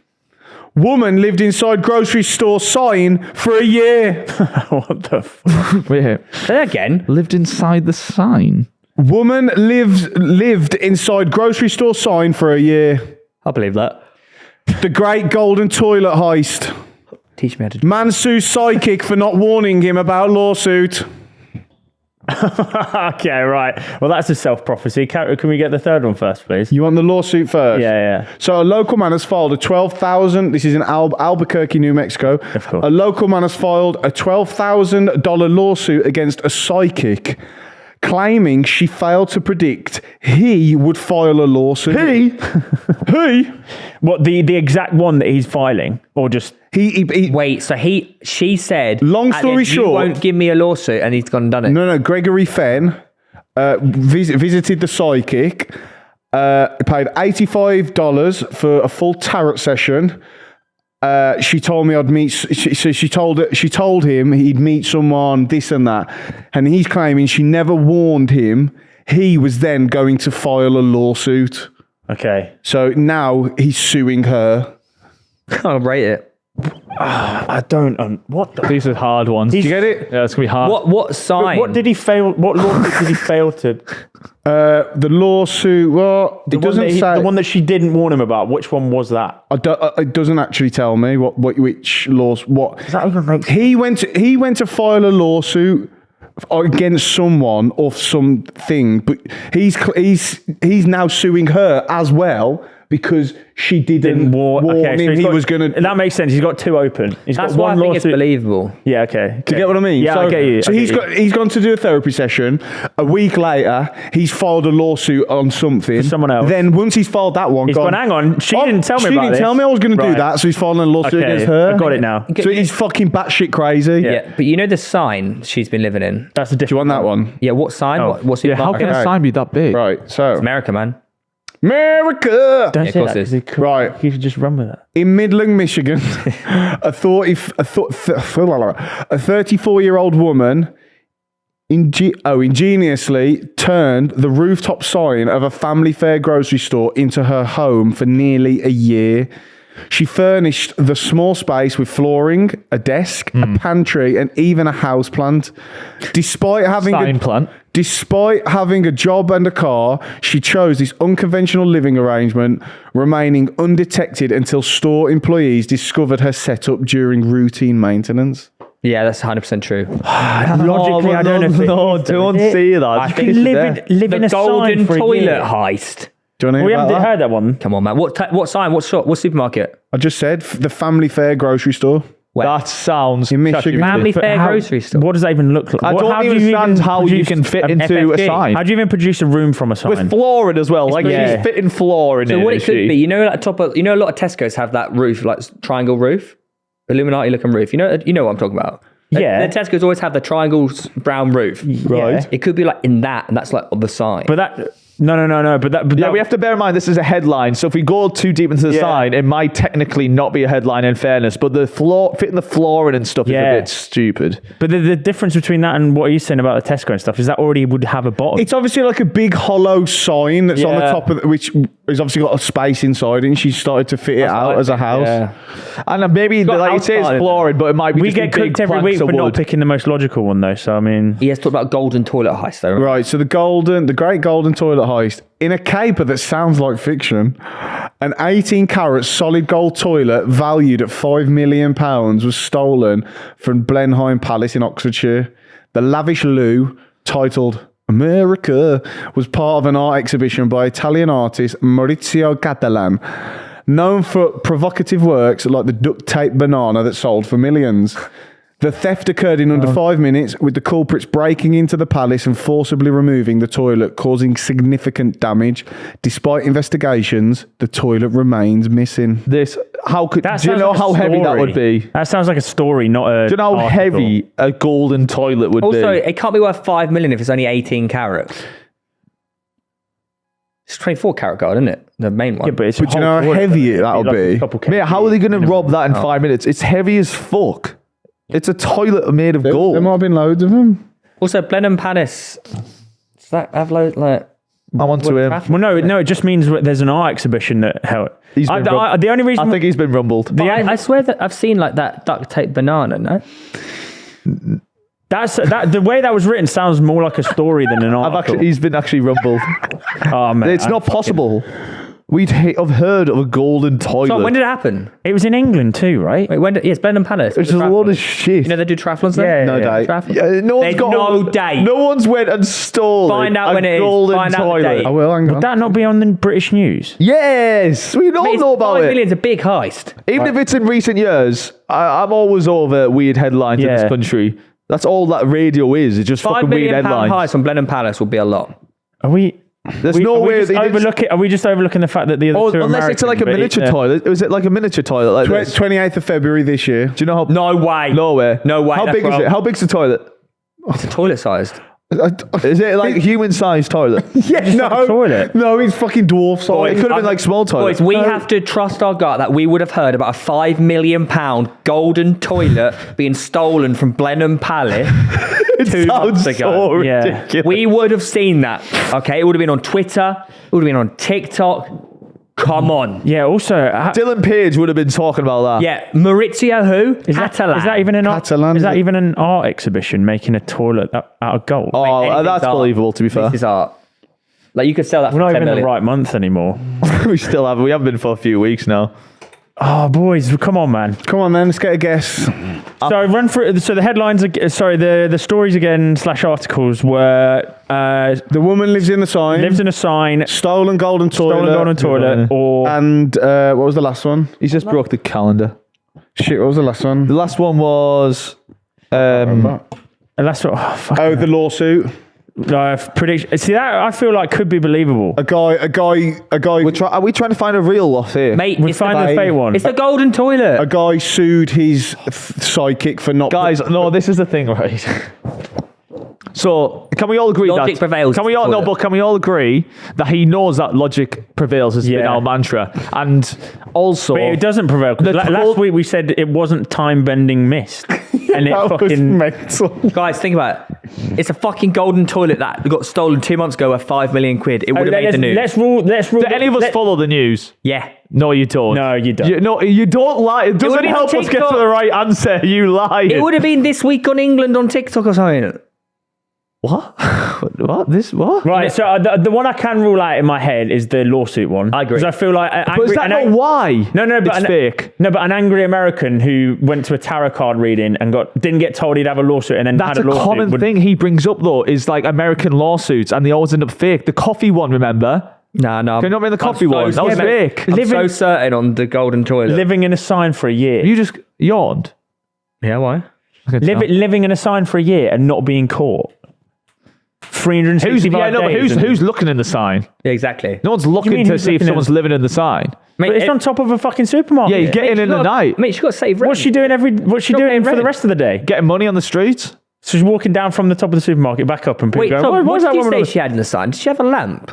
Woman lived inside grocery store sign for a year. What the fuck? Wait, Say that again. lived inside the sign. Woman lived inside grocery store sign for a year. I believe that. The Great Golden Toilet Heist. Teach me how to. Man sues psychic for not warning him about lawsuit. Okay, right. Well, that's a self-prophecy. Can we get the third one first, please? You want the lawsuit first? Yeah. So a local man has filed a $12,000. This is in Albuquerque, New Mexico. Of course. A local man has filed a $12,000 lawsuit against a psychic, claiming she failed to predict he would file a lawsuit. He? What, the exact one that he's filing? Or just... He Wait, so she said, Long at the story end, short- you won't give me a lawsuit, and he's gone and done it. No, Gregory Fenn visited the psychic, paid $85 for a full tarot session. She told me I'd meet. She told him he'd meet someone, this and that, and he's claiming she never warned him. He was then going to file a lawsuit. Okay. So now he's suing her. I'll rate it. I don't... what the... These are hard ones. Do you get it? Yeah, it's going to be hard. What sign? What did he fail... What lawsuit did he fail to... The lawsuit. Well, it doesn't say. The one that she didn't warn him about. Which one was that? It doesn't actually tell me which laws. What Does that even make sense? he went to file a lawsuit against someone or something, but he's now suing her as well because she didn't warn him so he was going to. That makes sense. He's got two open. He's That's got why one I think it's lawsuit. believable. Yeah, okay. Do you get what I mean? Yeah, I get you. So he's gone to do a therapy session. A week later, he's filed a lawsuit on something. For someone else. Then once he's filed that one, He's gone, hang on, she didn't tell me about She didn't this. tell me I was going to do Right. that, so he's filing a lawsuit Okay, against her. I got it now. So he's fucking batshit crazy. Yeah, but you know the sign she's been living in? That's a Do you different want that one? Yeah, what sign? Oh. What's it Yeah, how like? can a sign be that big? Right, so America, man. America! Don't Yeah, say of course that, it 'cause is. he could, Right. he should just run with it. In Midland, Michigan, a 34-year-old woman ingeniously turned the rooftop sign of a family fare grocery store into her home for nearly a year. She furnished the small space with flooring, a desk, a pantry, and even a houseplant. Despite having a job and a car, she chose this unconventional living arrangement, remaining undetected until store employees discovered her setup during routine maintenance. Yeah, that's 100% true. Logically, I don't know if it No, is, don't is it? say that. I Just think place it live there. in The a golden sign for a toilet year. heist. Do you want to We hear haven't about that? heard that one. Come on, man. What sign? What shop? What supermarket? I just said the family fare grocery store. Where? That sounds In Michigan. Family But Fair how- grocery store. What does that even look like? I What- don't how do understand how you produce can fit an into a FFG? sign. How do you even produce a room from a sign? With flooring as well. Like, Yeah. she's fitting flooring So in what it is could she? be, you know, like top of, you know, a lot of Tesco's have that roof, like triangle roof, Illuminati looking roof. You know what I'm talking about. Yeah. The Tesco's always have the triangle brown roof. Right. It could be like in that, and that's like on the side. But that... No. But Yeah, that, we have to bear in mind this is a headline. So if we go too deep into the Yeah. sign, it might technically not be a headline in fairness. But the fitting the flooring and stuff Yeah. is a bit stupid. But the difference between that and what he's saying about the Tesco and stuff is that already would have a bottom. It's obviously like a big hollow sign that's on the Yeah. top of which has obviously got a space inside, and she started to fit it out as a house. Yeah. And maybe, got like you house say, it's part in flooring, but it might be we just get big cooked every planks week of for not wood. picking the most logical one, though. So, I mean... He has talked about golden toilet heist, though. Right? Right, so the Great Golden Toilet Heist. In a caper that sounds like fiction, an 18-carat solid gold toilet valued at £5 million was stolen from Blenheim Palace in Oxfordshire. The lavish loo, titled America, was part of an art exhibition by Italian artist Maurizio Catalan, known for provocative works like the duct tape banana that sold for millions. The theft occurred in under 5 minutes, with the culprits breaking into the palace and forcibly removing the toilet, causing significant damage. Despite investigations, the toilet remains missing. Do you That know sounds how like a heavy that story. would be? That sounds like a story, not a... Do you know how article. heavy a golden toilet would Also, be? it can't be worth 5 million if it's only 18 carats. It's 24 carat gold, isn't it? The main one. Yeah, but it's But do you know how heavy that'll be? Mate, how are they going to rob that in 5 minutes? It's heavy as fuck. It's a toilet made of gold. There might have been loads of them. Also, Blenheim Palace. Does that have loads like? I'm on to him. Well, no, it just means that there's an art exhibition that held. He's been The only reason I think he's been rumbled. I swear that I've seen like that duct tape banana, no? the way that was written sounds more like a story than an article. He's been actually rumbled. Oh man, It's not possible. We'd have heard of a golden toilet. So when did it happen? It was in England too, right? Wait, yes, Blenheim Palace. Which is a lot of shit. You know they do triathlons there? Yeah, No yeah. date. Triathlon? Yeah, no one's There's got no date. No one's went and stolen Find out a when it is. golden Find out the toilet. date. I will, hang on. Would that not be on the British news? Yes, we all know about 5 it. million's a big heist. Even if it's in recent years, I'm always over weird headlines in Yeah. this country. That's all that radio is. It's just £5 fucking weird million headlines. heist on Blenheim Palace will be a lot. Are we? There's no way Are we just overlooking the fact that the other two are unless it's like a American, but miniature toilet. Was it like a miniature toilet like this? 28th of February this year. Do you know how? No way. No way. No way, How that's big is wrong. it? How big's the toilet? It's a toilet sized. Is it like human-sized toilet? Yeah, like a toilet. No, it's fucking dwarf size. It could have been like small toilet. Boys, we have to trust our gut that we would have heard about a £5 million golden toilet being stolen from Blenheim Palace 2 months Sounds ago. so Yeah. ridiculous. We would have seen that. Okay, it would have been on Twitter. It would have been on TikTok. Come on. Yeah. Also, Dylan Page would have been talking about that. Yeah, Maurizio who? is that even an art? Catalan, Is is that it? even an art exhibition making a toilet out of gold? Oh, Anything's that's art. believable. To be fair, This is art. Like you could sell that We're for not 10 even in million. the right month anymore. we haven't been for a few weeks now. Oh, boys, come on, man. Come on then, let's get a guess. So run through. So the headlines, the stories again / articles were The woman lives in the sign. lives in a sign, Stolen golden toilet. stolen golden toilet, or And what was the last one? He's just broke the calendar. Shit, what was the last one? The last one was. and that's what. Oh, fuck. Oh, the lawsuit. Prediction. See that I feel like could be believable. A guy. Are we trying to find a real off here? Mate, We it's find the, the fake one. it's the golden toilet. A guy sued his psychic for not. Guys, no, this is the thing, right? So can we all agree Logic that prevails. Can we all Toilet. but can we all agree that he knows that logic prevails has been Yeah. our mantra, and also But it doesn't prevail. 'Cause The last whole- week we said it wasn't time-bending mist, and it That was fucking. mental. Guys, think about it. It's a fucking golden toilet that got stolen 2 months ago worth £5 million. It would have made the news. Let's rule. do any of us follow the news? Yeah. No, you don't. No, you don't. No, you don't lie. It doesn't would've been help on us get to TikTok. the right answer. You lie. It would have been This Week on England on TikTok or something. What? What? This what? Right, so the one I can rule out in my head is the lawsuit one. I agree. Because I feel like But is that not why? No, but it's fake. No, but an angry American who went to a tarot card reading and didn't get told he'd have a lawsuit and then That's had a a lawsuit. common thing he brings up though. Is like American lawsuits, and they always end up fake. The coffee one, remember? No. Can you not remember the coffee one? That was fake. I'm so certain on the golden toilet. Living in a sign for a year. You just yawned. Yeah, why? Living in a sign for a year and not being caught. 365 days. Who's looking in the sign? Yeah, exactly. No one's do you looking mean to who's see if looking in- someone's living in the sign. Mate, But it's on top of a fucking supermarket. Yeah, you get in the night. Mate, she's got to save rent. What's she doing What's she Not doing getting for the rent. rest of the day? Getting money on the streets. So she's walking down from the top of the supermarket back up and people Wait, go, Tom, what is did that you woman say on the-" she had in the sign? Did she have a lamp?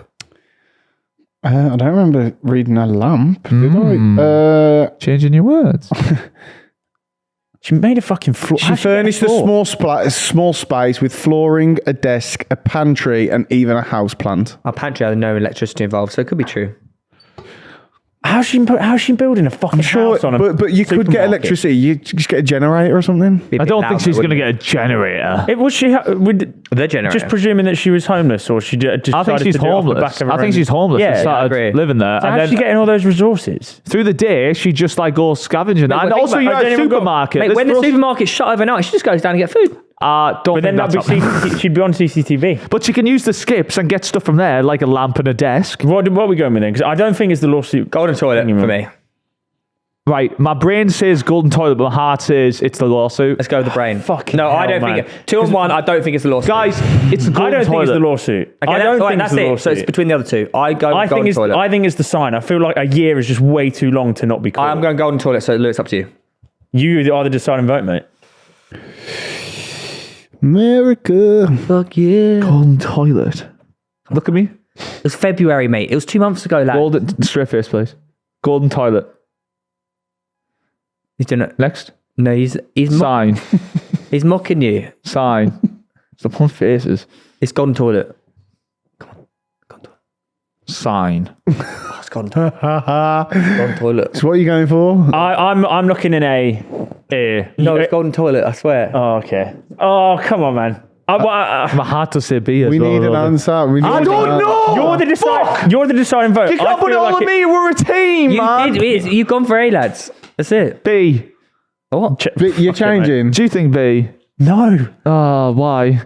I don't remember reading a lamp. Did I? Changing your words. She made a fucking floor. She furnished a small space with flooring, a desk, a pantry, and even a house plant. Our pantry had no electricity involved, so it could be true. How's she building a fucking Sure, house on a but you could get supermarket? electricity. You just get a generator or something. Be a I bit don't loud, think she's though, going to wouldn't get a generator. It was she The generator. just presuming that she was homeless, or she just I think decided she's to do it off the homeless. back of her I think own- she's homeless. Yeah, and yeah, I started agree. living there, So and how's then she getting all those resources? through the day she just like goes scavenging. Mate, And well, also, think you're about at it, a don't even go- supermarket. Mate, Let's when the throw- supermarket's shut overnight, she just goes down and get food. don't But then think that'd that's be she'd be on CCTV. But she can use the skips and get stuff from there, like a lamp and a desk. What are we going with then? Because I don't think it's the lawsuit. Golden toilet for me. Right, my brain says golden toilet, but my heart says it's the lawsuit. Let's go with the brain. Fucking no, I hell, don't man. think it. 2 and 1, I don't think it's the lawsuit. Guys, it's the I golden don't think toilet. it's the lawsuit. Okay, I don't think that's it's the it. lawsuit. So it's between the other two. I go I golden think toilet. I think it's the sign. I feel like a year is just way too long to not be caught. I'm going golden toilet, so Lewis, up to you. You are the deciding vote, mate. America. Fuck yeah. Golden toilet. Look at me. It was February, mate. It was 2 months ago, lad. Golden, straight face, please. Golden toilet. He's doing it. Next. No, he's Sign. he's mocking you. Sign. Stop on faces. It's golden toilet. sign. It's gone. Golden toilet. So what are you going for? I'm looking in a ear. No, it's golden toilet. I swear. Oh, okay. Oh, come on, man. I'm hard to say B as We well. need an answer. We need I an don't answer. know. You're the deciding vote. You can't put it all on me. We're a team, man. You've gone for A, lads. That's it. B. What? But you're changing. Do you think B? No. Oh, why?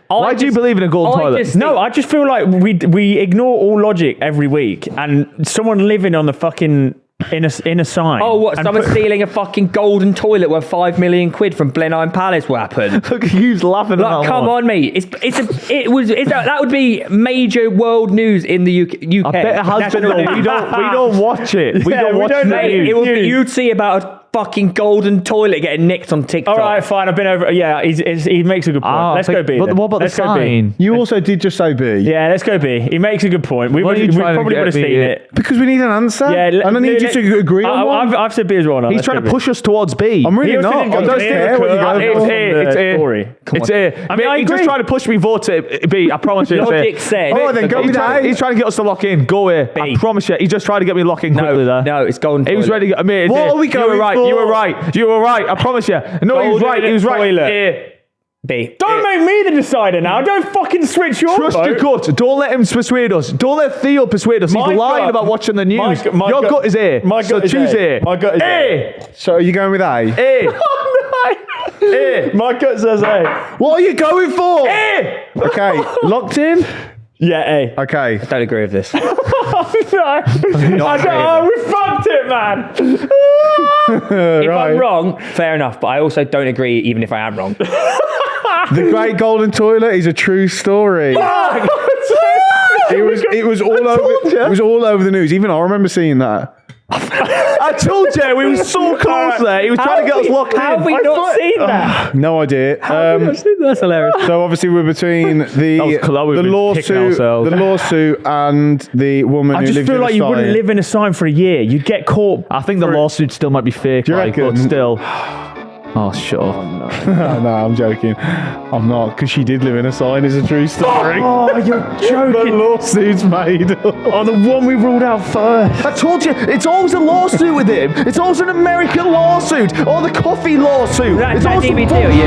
Why do you believe in a golden toilet? No, I just feel like we ignore all logic every week, and someone living on the fucking in a sign. Oh, what? Someone stealing a fucking golden toilet worth £5 million from Blenheim Palace will happen. Look, he's laughing. Like, come on, mate. That would be major world news in the UK. I bet it has been. We don't watch it. We don't watch the news. It would be, you'd see about a fucking golden toilet getting nicked on TikTok. All right, fine. I've been over. Yeah, he makes a good point. Let's go B. But what about the sign? You also did just say B. Yeah, let's go B. He makes a good point. We probably would have seen it. Because we need an answer. Yeah, and I need you to agree on one. I've said B as well now. He's trying to push us towards B. I'm really not. I don't care what you go for. It's A. I mean, I he's agree. just trying to push me vote to B. I promise you. Logic said. Oh, then go with A. He's trying to get us to lock in. Go away. I promise you. He's just trying to get me locked in quickly there. No, it's golden He was toilet. ready to get me. What are we going for? You were right. You were right. I promise you. No, he was right. He was right. Toilet. B. Don't make me the decider now. Don't fucking switch your Trust vote. your gut. Don't let him persuade us. Don't let Theo persuade us. He's My lying gut- about watching the news. my Your gut- gut is A. my So gut is choose A. A. My gut is A. So are you going with A? A. A. My gut says A. What are you going for? A. Okay, locked in? Yeah, A. Okay. I don't agree with this. No. We fucked it, man. If I'm wrong, fair enough, but I also don't agree even if I am wrong. The Great Golden Toilet is a true story. It was all over the news. Even I remember seeing that. I told you we were so close there. He was trying to get us locked in. How have we not seen that? No idea. That's hilarious. So obviously we're between the lawsuit and the woman I who just lives feel in like a you wouldn't sign. live in a sign for a year. You'd get caught. I think the lawsuit still might be fake, you like, but reckon? still. Oh, shut up. No, I'm joking. I'm not, because she did live in a sign. It's a true story. Oh, you're The joking. lawsuit's made up. Oh, the one we ruled out first. I told you, it's always a lawsuit with him. It's always an American lawsuit or the coffee lawsuit. That's It's always DBT some or you?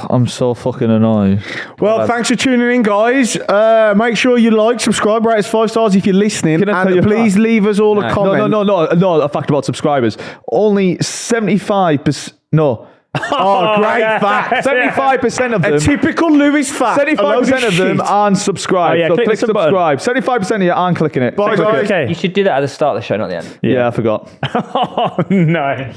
I'm so fucking annoyed. Well, thanks for tuning in, guys. Make sure you like, subscribe, rate us 5 stars if you're listening, Can I tell you and a please fact? leave us all a comment. No, a fact about subscribers. Only 75%, no. Oh, great fact. 75% of them. A typical Lewis fact. 75% of them aren't subscribed. Oh, yeah, so click click the button. subscribe. 75% of you aren't clicking it. Bye, Click it. guys. Okay. You should do that at the start of the show, not the end. Yeah, I forgot. Oh, no.